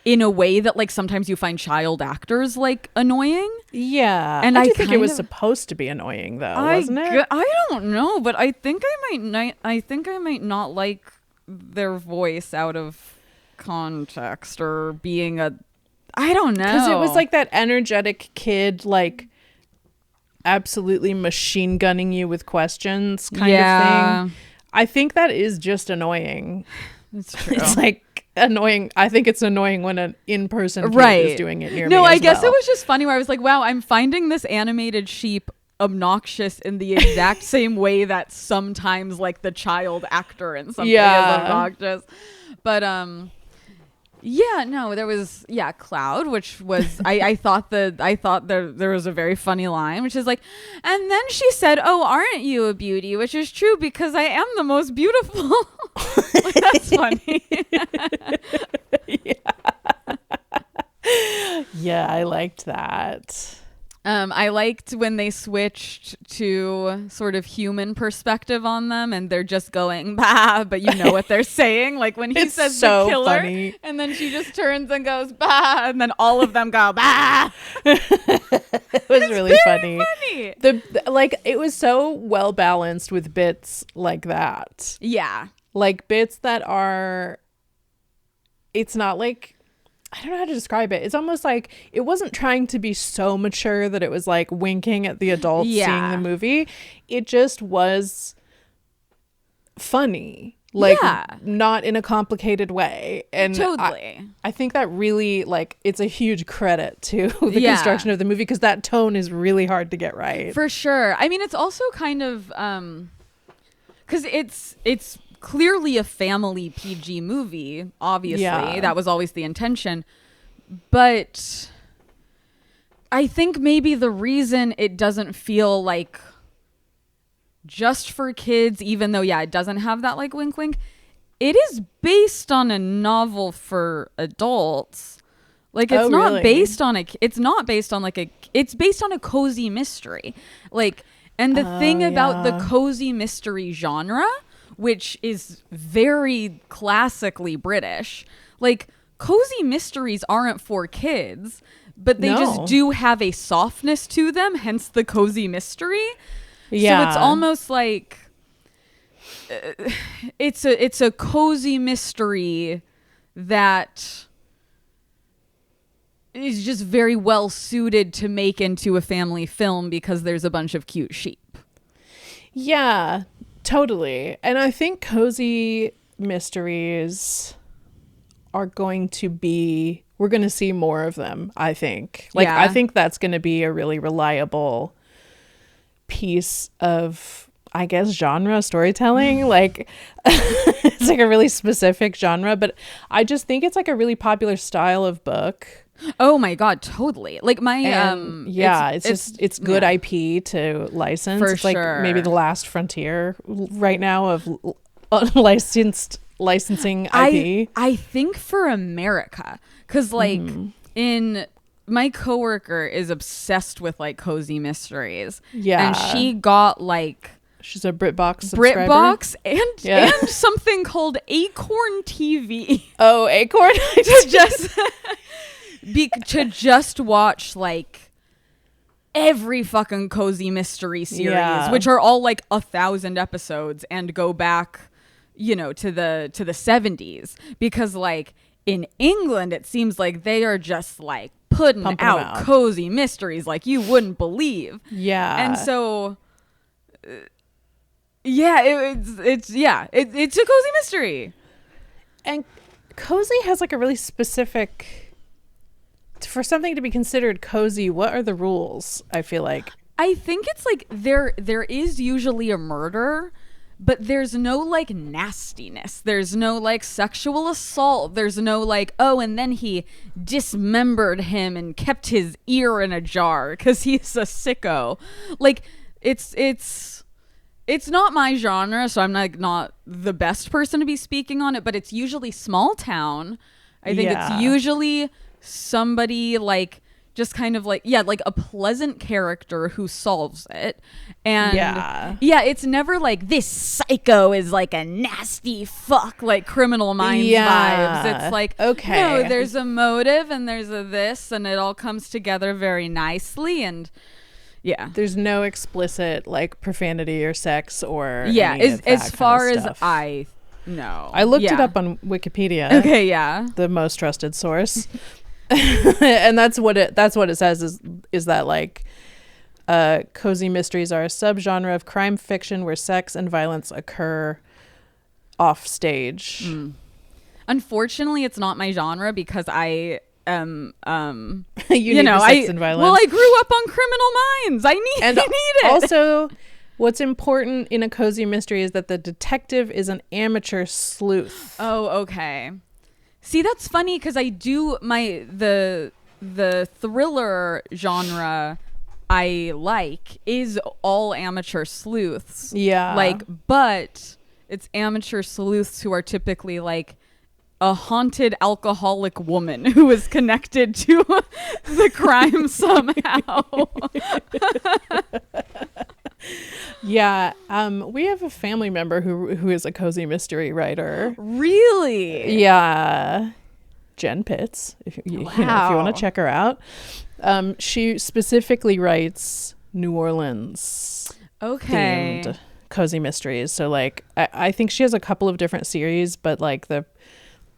In a way that like sometimes you find child actors like annoying. Yeah. And I think it was supposed to be annoying though, wasn't it? I don't know, but I think I might not like their voice out of context or being I don't know. Because it was like that energetic kid, like absolutely machine gunning you with questions kind of thing. I think that is just annoying. It's true. It's like annoying. I think it's annoying when an in-person kid is doing it near me. No, I guess it was just funny where I was like, wow, I'm finding this animated sheep obnoxious in the exact same way that sometimes like the child actor in something is obnoxious. But yeah, no, there was Cloud, which was I thought there was a very funny line, which is like, and then she said, "Oh, aren't you a beauty?" Which is true because I am the most beautiful. Like, that's funny. Yeah, I liked that. I liked when they switched to sort of human perspective on them and they're just going, bah, but you know what they're saying. Like when he says so the killer funny. And then she just turns and goes, bah, and then all of them go, bah. It was really funny. Like it was so well balanced with bits like that. Yeah. Like bits that are, it's not like, I don't know how to describe it. It's almost like it wasn't trying to be so mature that it was like winking at the adults seeing the movie. It just was funny, like not in a complicated way. And totally. I think that really like it's a huge credit to the construction of the movie because that tone is really hard to get right. For sure. I mean, it's also kind of because it's clearly a family PG movie, obviously. That was always the intention. But I think maybe the reason it doesn't feel like just for kids, even though, it doesn't have that like wink wink, it is based on a novel for adults. Like it's not based on it's based on a cozy mystery. Like, and the thing about the cozy mystery genre, which is very classically British. Like, cozy mysteries aren't for kids, but they just do have a softness to them, hence the cozy mystery. Yeah. So it's almost like it's a cozy mystery that is just very well suited to make into a family film because there's a bunch of cute sheep. Yeah. Totally. And I think cozy mysteries are going to be, we're going to see more of them, I think. Like, I think that's going to be a really reliable piece of, I guess, genre storytelling. Like, it's like a really specific genre, but I just think it's like a really popular style of book. Oh my God, totally. Like my it's good IP to license. For it's sure. Like maybe the last frontier right now of unlicensed licensing IP. I think for America, because like in my coworker is obsessed with like cozy mysteries. Yeah, and she got like. She's a BritBox subscriber. BritBox and something called Acorn TV. Oh, Acorn. To just watch like every fucking cozy mystery series, which are all like 1,000 episodes and go back, to the 70s, because like in England it seems like they are just like putting out cozy mysteries like you wouldn't believe. Yeah. And so it's a cozy mystery. And cozy has like a really specific, for something to be considered cozy, what are the rules? I feel like I think it's like there is usually a murder, but there's no like nastiness, there's no like sexual assault, there's no like, oh, and then he dismembered him and kept his ear in a jar because he's a sicko. Like it's not my genre, so I'm like not the best person to be speaking on it, but it's usually small town. I think it's usually somebody like just kind of like like a pleasant character who solves it. And it's never like this psycho is like a nasty fuck, like Criminal Minds vibes. It's like, okay, no, there's a motive and there's a this, and it all comes together very nicely. And there's no explicit like profanity or sex or as far as I know. I looked it up on Wikipedia. Okay, the most trusted source. And that's what it says is that like cozy mysteries are a subgenre of crime fiction where sex and violence occur off stage. Unfortunately, it's not my genre because I you need the sex and violence. Well, I grew up on Criminal Minds. I need it. Also, what's important in a cozy mystery is that the detective is an amateur sleuth. Oh, okay. See, that's funny because I do the thriller genre I like is all amateur sleuths. Yeah. Like, but it's amateur sleuths who are typically like a haunted alcoholic woman who is connected to the crime somehow. Yeah, we have a family member who is a cozy mystery writer. Really? Yeah, Jen Pitts. If you know, if you want to check her out, she specifically writes New Orleans themed cozy mysteries. So like, I think she has a couple of different series, but like the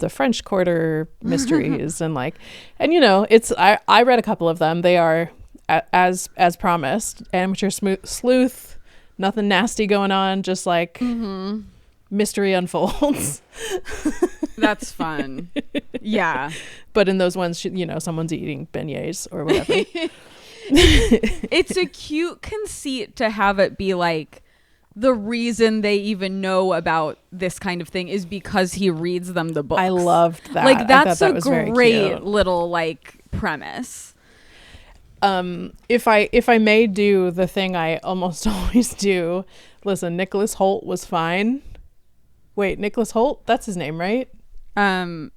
French Quarter mysteries and you know, it's I read a couple of them. They are as promised, amateur sleuth, nothing nasty going on, just like mystery unfolds. That's fun. Yeah. But in those ones, you know, someone's eating beignets or whatever. It's a cute conceit to have it be like the reason they even know about this kind of thing is because he reads them the books. I loved that. Like, that's that a great little like premise. If I may do the thing I almost always do, listen, Nicholas Hoult was fine. Wait, Nicholas Hoult? That's his name, right? Are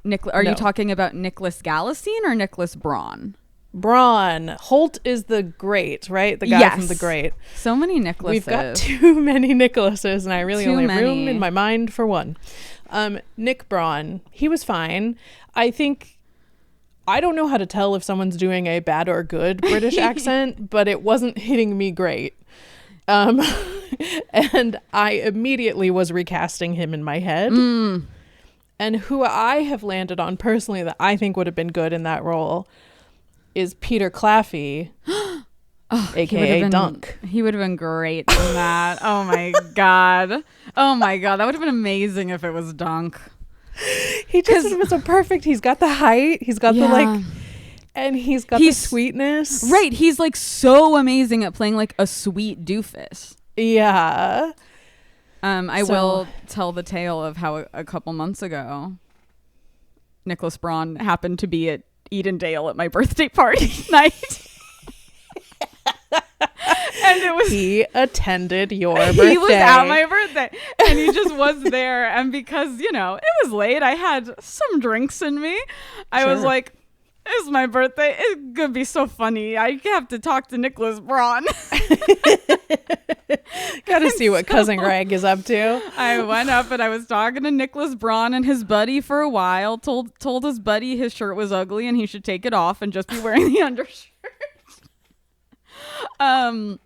you talking about Nicholas Galicene or Nicholas Braun? Braun. Holt is the great, right? The guy from The Great. So many Nicholases. We've got too many Nicholases, and I really only have room in my mind for one. Nick Braun, he was fine. I don't know how to tell if someone's doing a bad or good British accent, but it wasn't hitting me great. And I immediately was recasting him in my head. And who I have landed on personally that I think would have been good in that role is Peter Claffey, aka Dunk. He would have been great in that. Oh my god. Oh my god. That would have been amazing if it was Dunk. He just was so perfect. He's got the height. He's got the and he's got the sweetness. Right. He's like so amazing at playing like a sweet doofus. Yeah. I will tell the tale of how a couple months ago, Nicholas Braun happened to be at Edendale at my birthday party night. And he attended your birthday. He was at my birthday and he just was there. And because, you know, it was late, I had some drinks in me. I was like, it's my birthday. It's going to be so funny. I have to talk to Nicholas Braun. Gotta see what Cousin Greg is up to. I went up and I was talking to Nicholas Braun and his buddy for a while. Told his buddy his shirt was ugly and he should take it off and just be wearing the undershirt. And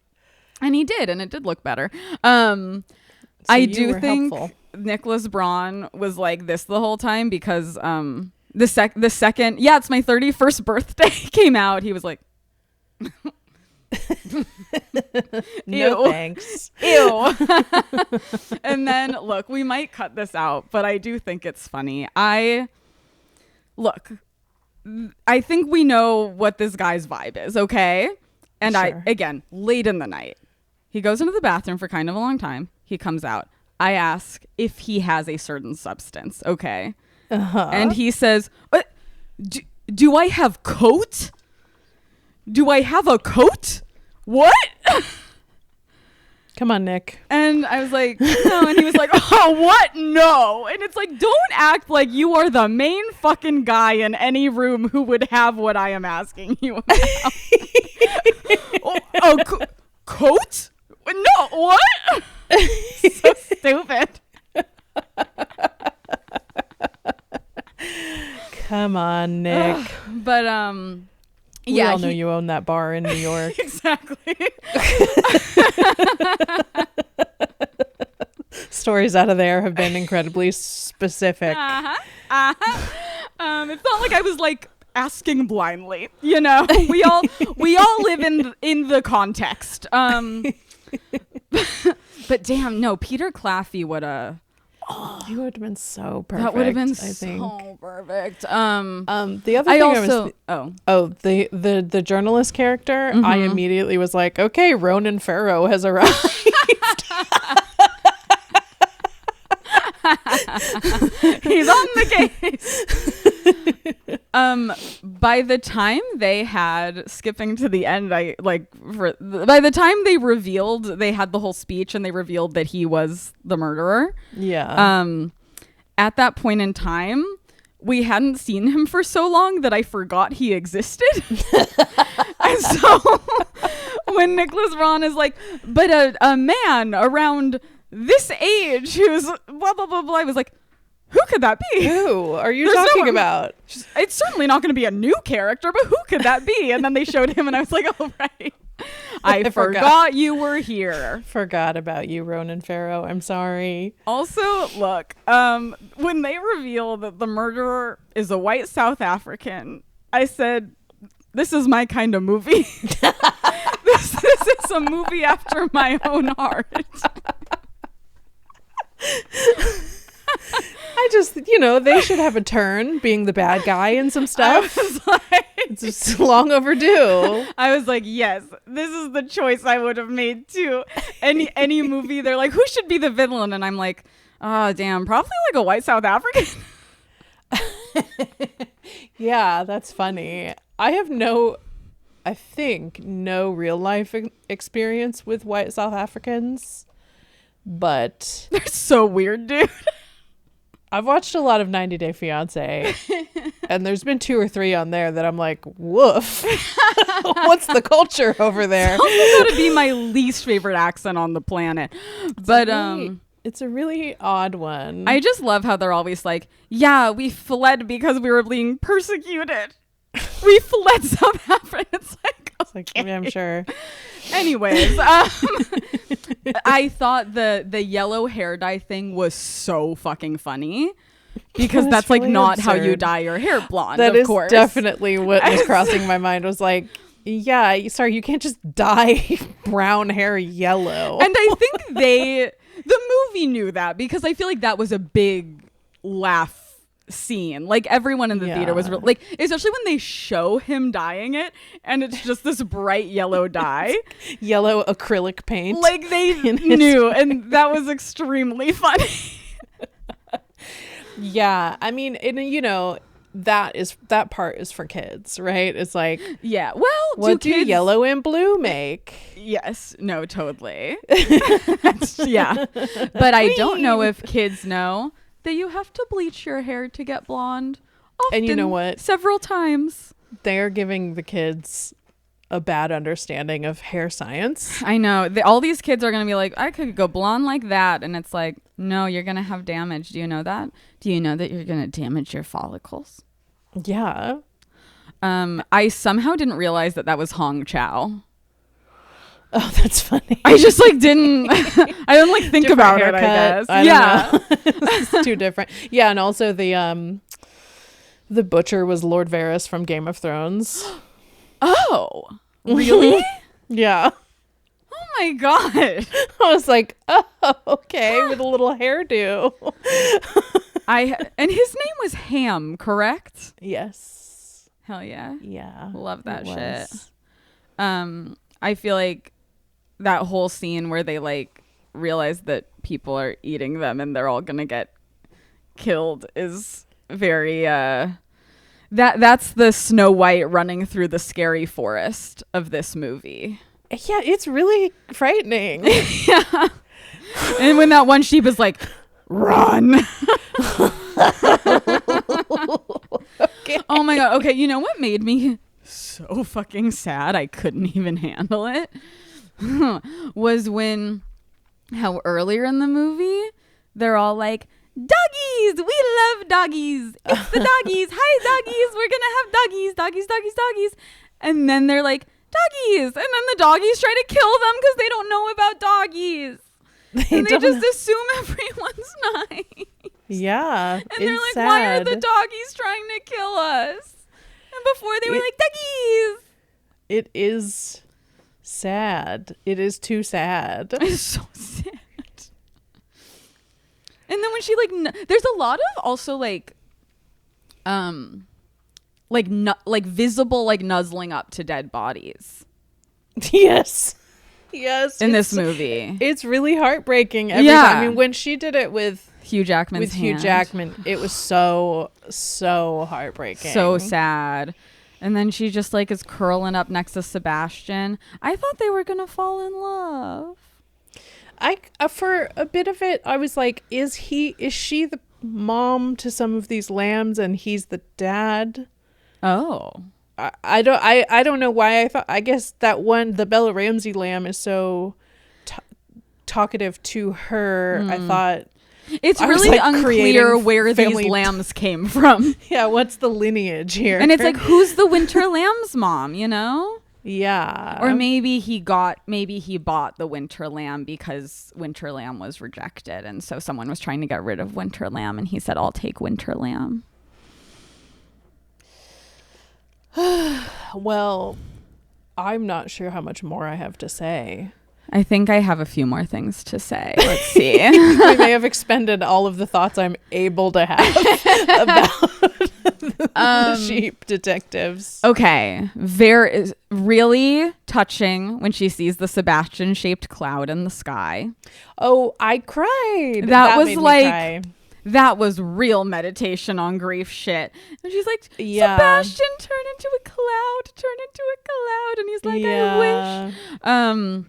he did, and it did look better. I do think Nicholas Braun was like this the whole time because the second it's my 31st birthday came out, he was like no thanks. Ew. And then look, we might cut this out, but I do think it's funny. I think we know what this guy's vibe is, okay? And sure. Again, late in the night, he goes into the bathroom for kind of a long time. He comes out. I ask if he has a certain substance, okay? And he says, do I have coat? Do I have a coat? What? Come on, Nick. And I was like, no. And he was like, oh, what? No. And it's like, don't act like you are the main fucking guy in any room who would have what I am asking you about. Coat? No, what? So stupid. Come on, Nick. But we all know you own that bar in New York. Exactly. Stories out of there have been incredibly specific. It's not like I was like asking blindly, you know. We all live in the context. But damn, no, Peter Claffey would have He would have been so perfect. That would have been I think. so perfect. The other thing the journalist character, I immediately was like, okay, Ronan Farrow has arrived. He's on the case. By the time they had, skipping to the end, by the time they had the whole speech and they revealed that he was the murderer. Yeah. At that point in time, we hadn't seen him for so long that I forgot he existed. And so when Nicholas Braun is like, but a man around this age who's blah, blah, blah, blah, I was like, who could that be? Who are you talking about? It's certainly not going to be a new character, but who could that be? And then they showed him and I was like, oh, right. I forgot you were here. Forgot about you, Ronan Farrow. I'm sorry. Also, look, when they reveal that the murderer is a white South African, I said, this is my kind of movie. This is a movie after my own heart. I just, they should have a turn being the bad guy in some stuff. It's just long overdue. I was like, yes, this is the choice I would have made too. Any movie, they're like, who should be the villain? And I'm like, oh, damn, probably like a white South African. Yeah, that's funny. I have no real life experience with white South Africans, but they're so weird, dude. I've watched a lot of 90 Day Fiancé, and there's been 2 or 3 on there that I'm like, woof. What's the culture over there? It's going to be my least favorite accent on the planet. But it's a really odd one. I just love how they're always like, yeah, we fled because we were being persecuted. We fled South Africa. It's like, okay. Yeah, I'm sure. Anyways, I thought the yellow hair dye thing was so fucking funny because that's like really not absurd. How you dye your hair blonde. That of course. Is definitely what was crossing my mind. Was like, yeah, sorry, you can't just dye brown hair yellow. And I think the movie knew that because I feel like that was a big laugh scene. Like everyone in the theater was like, especially when they show him dyeing it and it's just this bright yellow dye. Yellow acrylic paint. Like they knew, and that was extremely funny. Yeah, I mean, that part is for kids, right? It's like, yeah, well, what do yellow and blue make? Yes, no, totally. Yeah, but I don't know if kids know that you have to bleach your hair to get blonde. Often, and you know what? Several times. They're giving the kids a bad understanding of hair science. I know. All these kids are going to be like, I could go blonde like that. And it's like, no, you're going to have damage. Do you know that? Do you know that you're going to damage your follicles? Yeah. I somehow didn't realize that was Hong Chow. Oh, that's funny. I just like didn't I don't like think about haircut, it, I guess. I don't know. It's too different. Yeah, and also the butcher was Lord Varys from Game of Thrones. Oh, really? Yeah. Oh my god. I was like, oh, okay, with a little hairdo. And his name was Ham, correct? Yes. Hell yeah. Yeah. Love that shit. I feel like that whole scene where they like realize that people are eating them and they're all gonna get killed is very that's the Snow White running through the scary forest of this movie. Yeah, it's really frightening. Yeah. And when that one sheep is like, run. Okay. Oh my god. Okay, you know what made me so fucking sad I couldn't even handle it? Was when how earlier in the movie they're all like, doggies, we love doggies, it's the doggies, hi doggies, we're gonna have doggies, and then they're like, doggies, and then the doggies try to kill them because they don't know about doggies. They just assume everyone's nice. Yeah. And they're like, sad. Why are the doggies trying to kill us? And before they were like, doggies. It is sad. It is too sad. It's so sad. And then when she there's a lot of also visible nuzzling up to dead bodies. Yes. In this movie, it's really heartbreaking. Every time. I mean, when she did it with Hugh Jackman's Hugh Jackman, it was so heartbreaking, so sad. And then she just is curling up next to Sebastian. I thought they were gonna fall in love. I for a bit of it, I was like, is she the mom to some of these lambs and he's the dad? Oh. I don't know why I thought. I guess that the Bella Ramsey lamb is so talkative to her. I thought it's really unclear where these lambs came from. Yeah, what's the lineage here? And it's who's the Winter Lamb's mom? Yeah. Or maybe he bought the Winter Lamb because Winter Lamb was rejected, and so someone was trying to get rid of Winter Lamb, and he said, "I'll take Winter Lamb." Well, I'm not sure how much more I have to say. I think I have a few more things to say. Let's see. We may have expended all of the thoughts I'm able to have about the sheep detectives. Okay. Very really touching when she sees the Sebastian-shaped cloud in the sky. Oh, I cried. That was made me cry. That was real meditation on grief shit. And she's like, Sebastian, turn into a cloud. And he's like, I wish.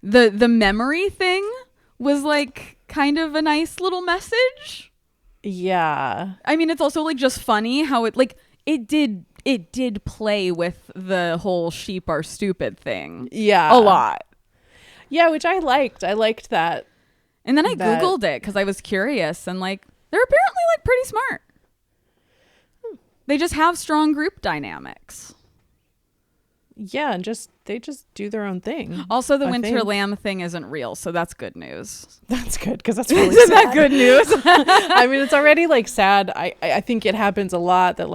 The memory thing was kind of a nice little message. Yeah. I mean, it's also just funny how it did play with the whole sheep are stupid thing. Yeah. A lot. Yeah, which I liked. I liked that. And then I Googled it because I was curious, and they're apparently pretty smart. They just have strong group dynamics. Yeah, and they just do their own thing. Also, the Winter Lamb thing isn't real, so that's good news. That's good, because that's really Isn't sad. that good news? I mean, it's already sad. I think it happens a lot that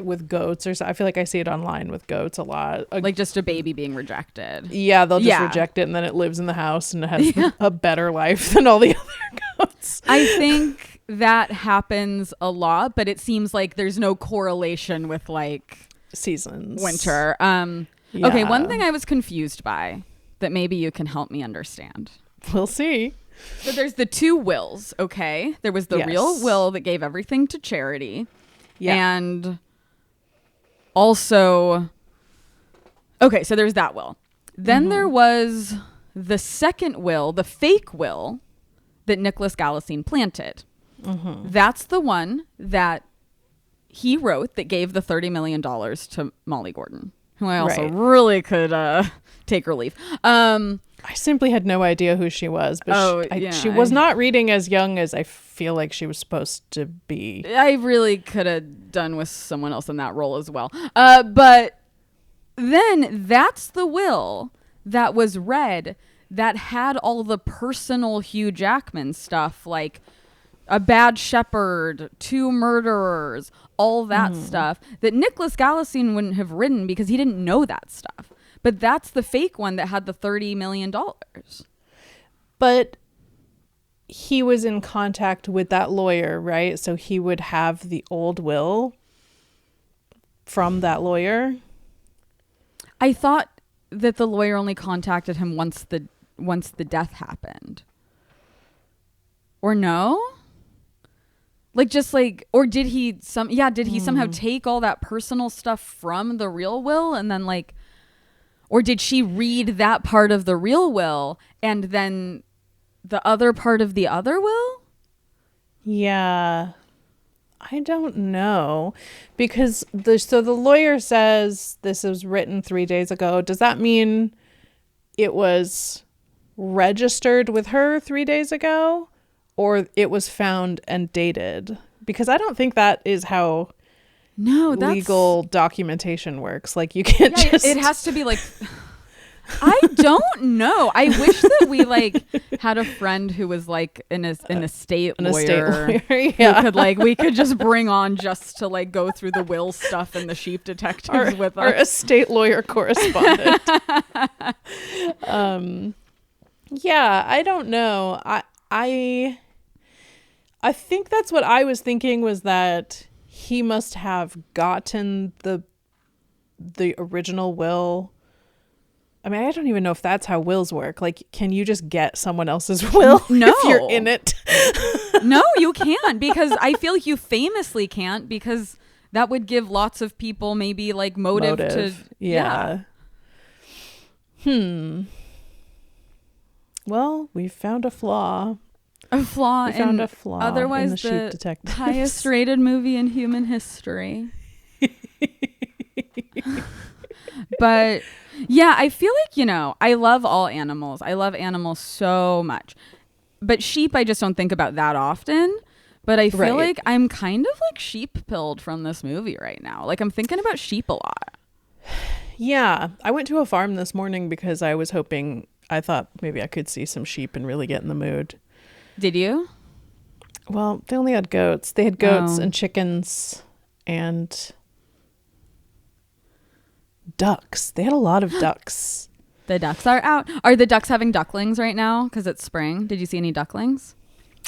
with goats, or I feel like I see it online with goats a lot. Just a baby being rejected. Yeah, they'll just reject it, and then it lives in the house and it has a better life than all the other goats. I think that happens a lot, but it seems like there's no correlation with seasons. Winter. Yeah. Okay, one thing I was confused by that maybe you can help me understand. We'll see. So there's the two wills, okay? There was the real will that gave everything to charity. Yeah. And also, okay, so there's that will. Then there was the second will, the fake will that Nicholas Gallassine planted. That's the one that he wrote that gave the $30 million to Molly Gordon, who I also really could take relief. I simply had no idea who she was, but she was not reading as young as I feel like she was supposed to be. I really could have done with someone else in that role as well. But then that's the will that was read that had all the personal Hugh Jackman stuff, like a bad shepherd, 2 murderers, all that stuff that Nicholas Gallassine wouldn't have written because he didn't know that stuff. But that's the fake one that had the $30 million. But he was in contact with that lawyer, right? So he would have the old will from that lawyer. I thought that the lawyer only contacted him once the death happened. Or no? Or did he somehow take all that personal stuff from the real will and then or did she read that part of the real will and then the other part of the other will? Yeah. I don't know. Because the lawyer says this was written 3 days ago. Does that mean it was registered with her 3 days ago? Or it was found and dated? Because I don't think that is how legal documentation works. You can't just... It has to be I don't know. I wish that we had a friend who was an estate lawyer. We could just bring on just to go through the will stuff and the sheep detectives with us. Our estate lawyer correspondent. Yeah, I don't know. I I think that's what I was thinking, was that he must have gotten the original will. I mean, I don't even know if that's how wills work. Like, can you just get someone else's will No. if you're in it? No, you can't, because I feel like you famously can't, because that would give lots of people maybe like motive. To yeah. Well, we found a flaw. A flaw. We found a flaw. Otherwise, in the Sheep Detectives. highest rated movie in human history. But yeah, I feel like, I love all animals. I love animals so much. But sheep, I just don't think about that often. But I feel like I'm kind of like sheep pilled from this movie right now. Like, I'm thinking about sheep a lot. Yeah. I went to a farm this morning because I thought maybe I could see some sheep and really get in the mood. Did you? Well, they only had goats. They had goats and chickens and ducks. They had a lot of ducks. The ducks are out. Are the ducks having ducklings right now? Because it's spring. Did you see any ducklings?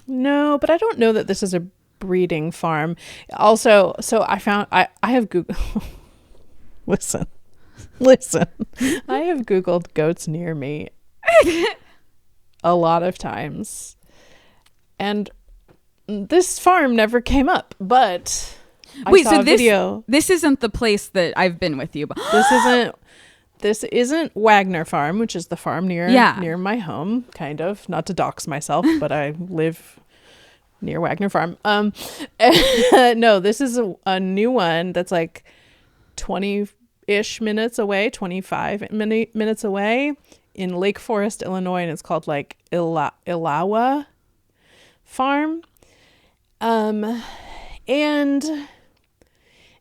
No, but I don't know that this is a breeding farm. Also, so I have Googled. Listen. I have Googled goats near me a lot of times. And this farm never came up, but I saw a video. This isn't the place that I've been with you. But This isn't Wagner Farm, which is the farm near my home, kind of. Not to dox myself, but I live near Wagner Farm. No, this is a new one that's like 20-ish minutes away, 25 minutes away in Lake Forest, Illinois, and it's called like Ilawa Farm. And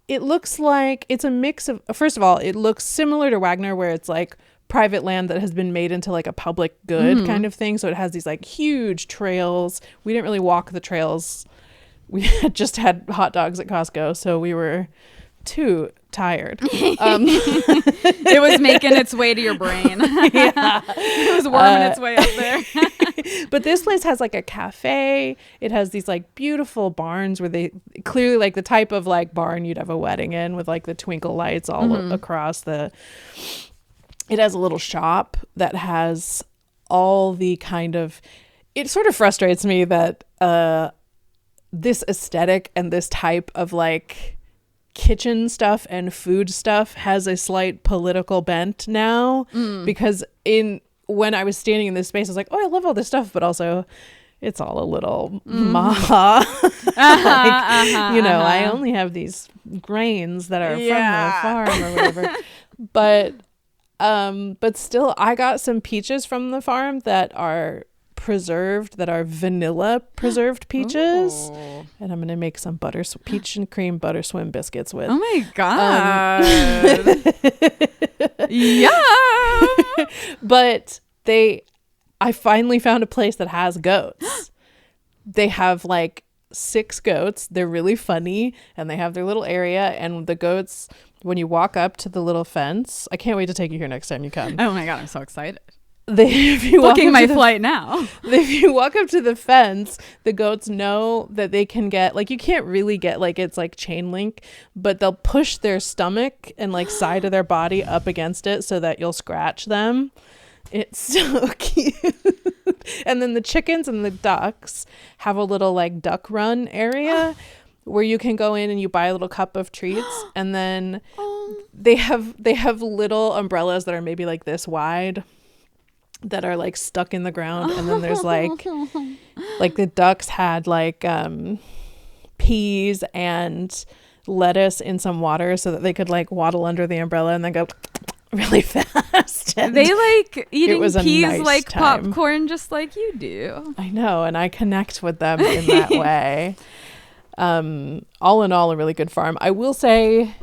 it looks like it's a mix of, first of all, it looks similar to Wagner, where it's like private land that has been made into like a public good kind of thing. So it has these like huge trails. We didn't really walk the trails. We had just had hot dogs at Costco, so we were too tired. It was making its way to your brain. Yeah. It was worming its way up there. But this place has like a cafe. It has these like beautiful barns where they clearly like the type of like barn you'd have a wedding in, with like the twinkle lights all across the. It has a little shop that has all the kind of. It sort of frustrates me that this aesthetic and this type of like kitchen stuff and food stuff has a slight political bent now, because when I was standing in this space, I was like, oh, I love all this stuff, but also it's all a little maha. I only have these grains that are from the farm or whatever. But still, I got some peaches from the farm that are preserved, that are vanilla preserved peaches. Ooh. And I'm gonna make some peach and cream butter swim biscuits with. Oh my god. Yeah. But I finally found a place that has goats. They have like 6 goats. They're really funny, and they have their little area, and the goats, when you walk up to the little fence, I can't wait to take you here next time you come. Oh my god, I'm so excited. Booking my flight now. If you walk up to the fence, the goats know that they can get, like, you can't really get, like, it's like chain link, but they'll push their stomach and like side of their body up against it so that you'll scratch them. It's so cute. And then the chickens and the ducks have a little like duck run area where you can go in and you buy a little cup of treats, and then they have little umbrellas that are maybe like this wide that are like stuck in the ground, and then there's like the ducks had like peas and lettuce in some water so that they could like waddle under the umbrella and then go really fast. And they like eating peas nice like time. Popcorn, just like you do. I know, and I connect with them in that way. All in all, a really good farm. I will say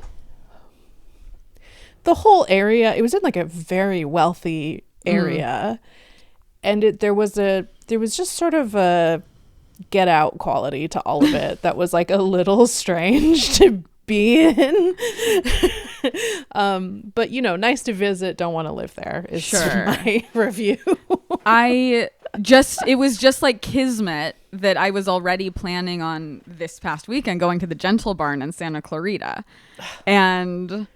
the whole area, it was in like a very wealthy area, and there was just sort of a Get Out quality to all of it that was like a little strange to be in. But nice to visit, don't want to live there is sure my review. I it was just like kismet that I was already planning on this past weekend going to the Gentle Barn in Santa Clarita. And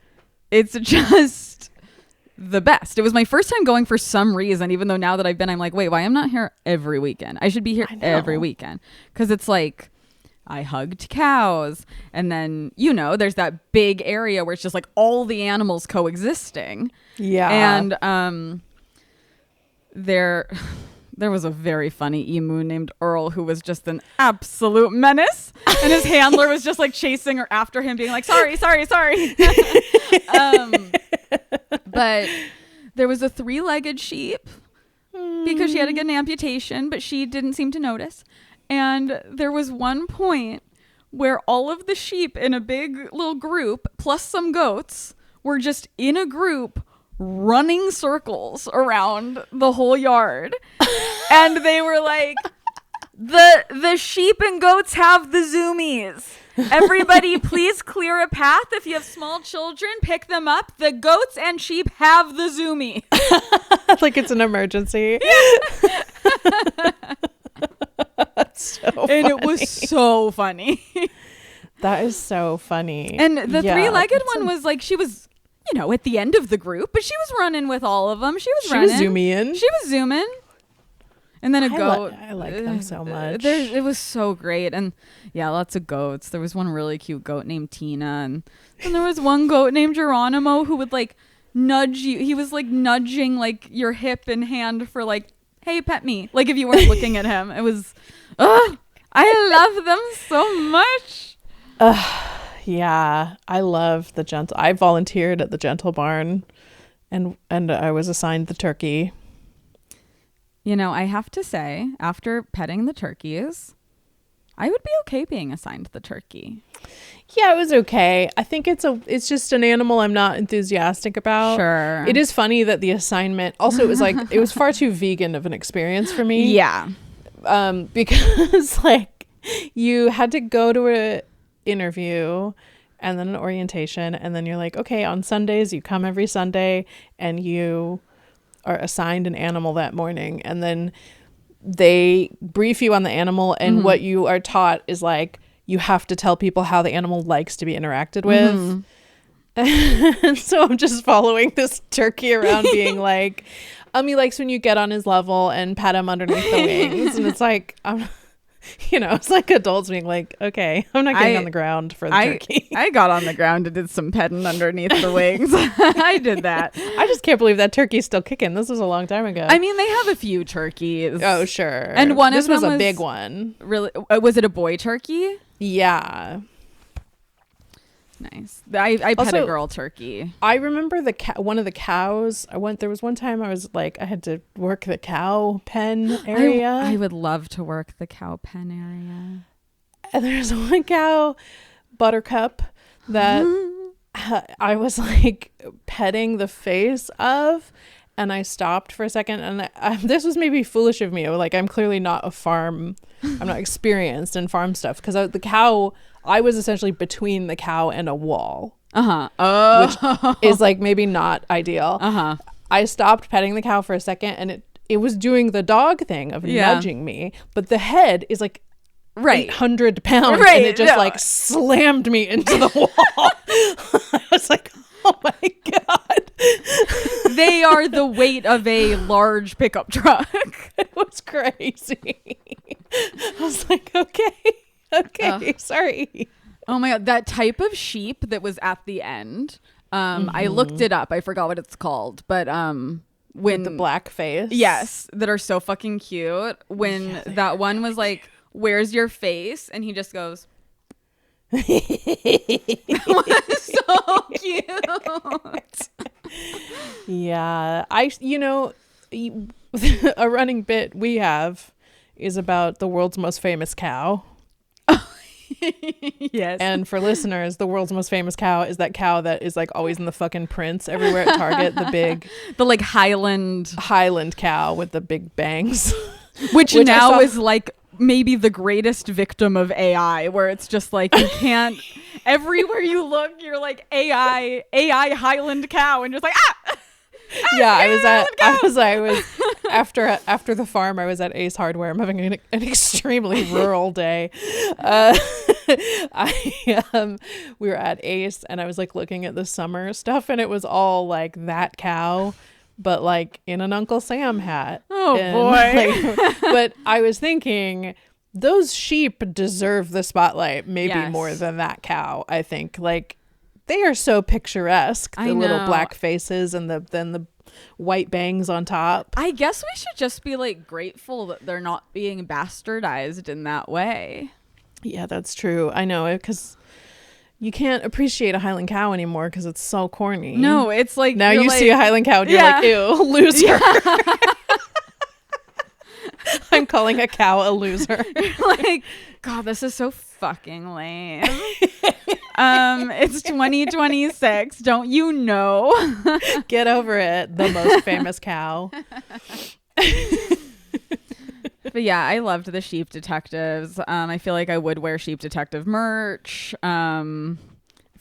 it's just the best. It was my first time going for some reason, even though now that I've been, I'm like, wait, why I'm not here every weekend? I should be here every weekend. Because it's like, I hugged cows. And then, there's that big area where it's just like all the animals coexisting. Yeah. And there was a very funny emu named Earl who was just an absolute menace. And his handler was just like chasing her after him, being like, sorry. But there was a 3-legged sheep because she had to get an amputation, but she didn't seem to notice. And there was one point where all of the sheep in a big little group, plus some goats, were just in a group running circles around the whole yard. And they were like, the sheep and goats have the zoomies. Everybody, please clear a path. If you have small children, pick them up. The goats and sheep have the zoomie. Like it's an emergency. That's so funny. And it was so funny. That is so funny. And the 3-legged one was like, she was, at the end of the group, but she was running with all of them. She was zooming. She was zooming. And then a goat. I like them so much. It was so great. And yeah, lots of goats. There was one really cute goat named Tina. And there was one goat named Geronimo who would like nudge you. He was like nudging like your hip and hand for like, hey, pet me. Like if you weren't looking at him. It was, I love them so much. Yeah, I love the Gentle. I volunteered at the Gentle Barn and I was assigned the turkey. I have to say, after petting the turkeys, I would be okay being assigned the turkey. Yeah, it was okay. I think it's just an animal I'm not enthusiastic about. Sure. It is funny that the assignment also it was far too vegan of an experience for me. Yeah. Because like you had to go to a interview and then an orientation, and then you're like, okay, on Sundays you come every Sunday and you are assigned an animal that morning, and then they brief you on the animal, and what you are taught is like you have to tell people how the animal likes to be interacted with. And so I'm just following this turkey around being like, he likes when you get on his level and pat him underneath the wings. And it's like, it's like adults being like, okay, I'm not getting on the ground for the turkey. I got on the ground and did some petting underneath the wings. I did that. I just can't believe that turkey's still kicking. This was a long time ago. I mean, they have a few turkeys. Oh, sure. And this was a big one. Really? Was it a boy turkey? Yeah. Nice. I pet a girl turkey. I remember one of the cows. There was one time I was like, I had to work the cow pen area. I would love to work the cow pen area. And there's one cow, Buttercup, that I was like petting the face of, and I stopped for a second, and this was maybe foolish of me. Like, I'm clearly not I'm not experienced in farm stuff, because the cow, I was essentially between the cow and a wall. Which is like maybe not ideal. I stopped petting the cow for a second, and it was doing the dog thing of nudging me, but the head is like 800 pounds, and it just like slammed me into the wall. I was like, oh my God. They are the weight of a large pickup truck. It was crazy. I was like, okay, sorry. Oh my God, that type of sheep that was at the end, I looked it up. I forgot what it's called, but when with the black face. Yes, that are so fucking cute. When that one was like, where's your face? And he just goes, that was so cute. Yeah. A running bit we have is about the world's most famous cow. Yes. And for listeners, the world's most famous cow is that cow that is like always in the fucking prints everywhere at Target. The like Highland cow with the big bangs. Which now is like maybe the greatest victim of AI, where it's just like you can't everywhere you look, you're like AI Highland cow, and you're just like, yeah, after the farm, I was at Ace Hardware. I'm having an extremely rural day. We were at Ace, and I was like looking at the summer stuff, and it was all like that cow, but like in an Uncle Sam hat. Oh, and, boy. like, but I was thinking those sheep deserve the spotlight maybe Yes. more than that cow. I think like they are so picturesque. The little black faces and the white bangs on top. I guess we should just be like grateful that they're not being bastardized in that way. Yeah, that's true. I know, because you can't appreciate a Highland cow anymore because it's so corny. No, it's like now you're you like, see a Highland cow and you're like, ew, loser. Yeah. I'm calling a cow a loser. Like, God, this is so fucking lame. It's 2026. Don't you know? Get over it. The most famous cow. But yeah, I loved the Sheep Detectives. I feel like I would wear Sheep Detective merch. I feel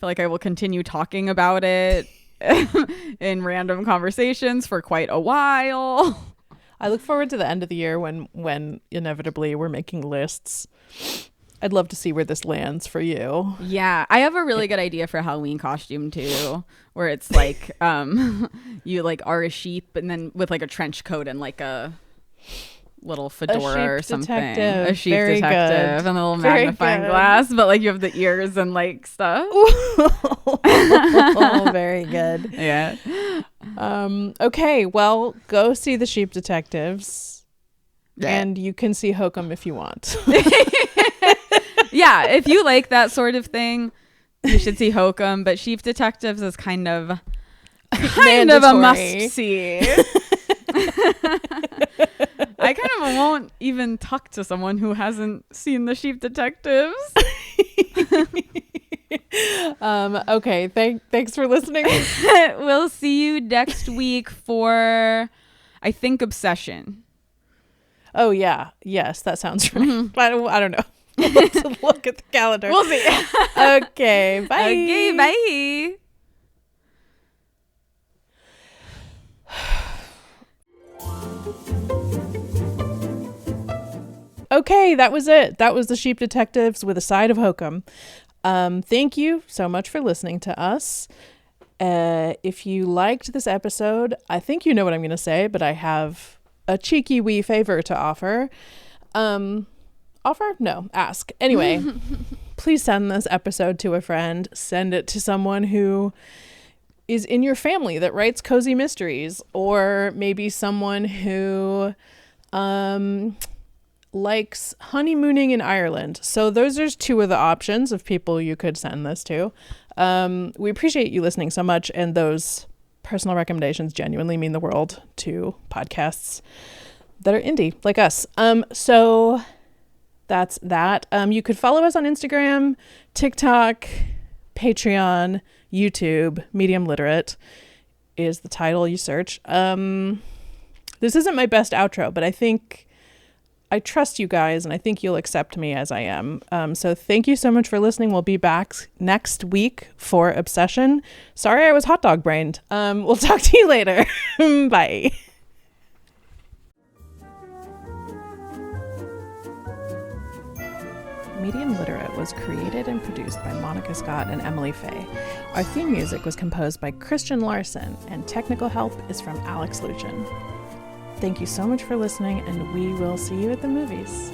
like I will continue talking about it in random conversations for quite a while. I look forward to the end of the year when inevitably we're making lists. I'd love to see where this lands for you. Yeah, I have a really good idea for a Halloween costume too, where it's like you like are a sheep and then with like a trench coat and like a little fedora or something. A sheep Very detective good. and a little Very magnifying good. glass, but like you have the ears and like stuff. Oh, very good. Yeah. Okay, well, go see the Sheep Detectives. Yeah. And you can see Hokum if you want. Yeah, if you like that sort of thing, you should see Hokum, but Sheep Detectives is kind of a must see. I kind of won't even talk to someone who hasn't seen the Sheep Detectives. Okay, thanks for listening. We'll see you next week for, I think, Obsession. Oh yeah, yes, that sounds right. Mm-hmm. I don't know. Let's look at the calendar. We'll see. Okay, bye. Okay, bye. Okay, that was it. That was the Sheep Detectives with a side of Hokum. Thank you so much for listening to us. If you liked this episode, I think you know what I'm going to say, but I have a cheeky wee favor to offer. Offer? No, ask. Anyway, please send this episode to a friend. Send it to someone who is in your family that writes cozy mysteries, or maybe someone who likes honeymooning in Ireland. So those are two of the options of people you could send this to. We appreciate you listening so much, and those personal recommendations genuinely mean the world to podcasts that are indie like us. So that's that. You could follow us on Instagram, TikTok, Patreon, YouTube. Medium Literate is the title you search. This isn't my best outro, but I trust you guys, and I think you'll accept me as I am. So thank you so much for listening. We'll be back next week for Obsession. Sorry I was hot dog brained. We'll talk to you later. Bye. Medium Literate was created and produced by Monika Scott and Emily Faye. Our theme music was composed by Christian Larson, and technical help is from Alex Luchin. Thank you so much for listening, and we will see you at the movies.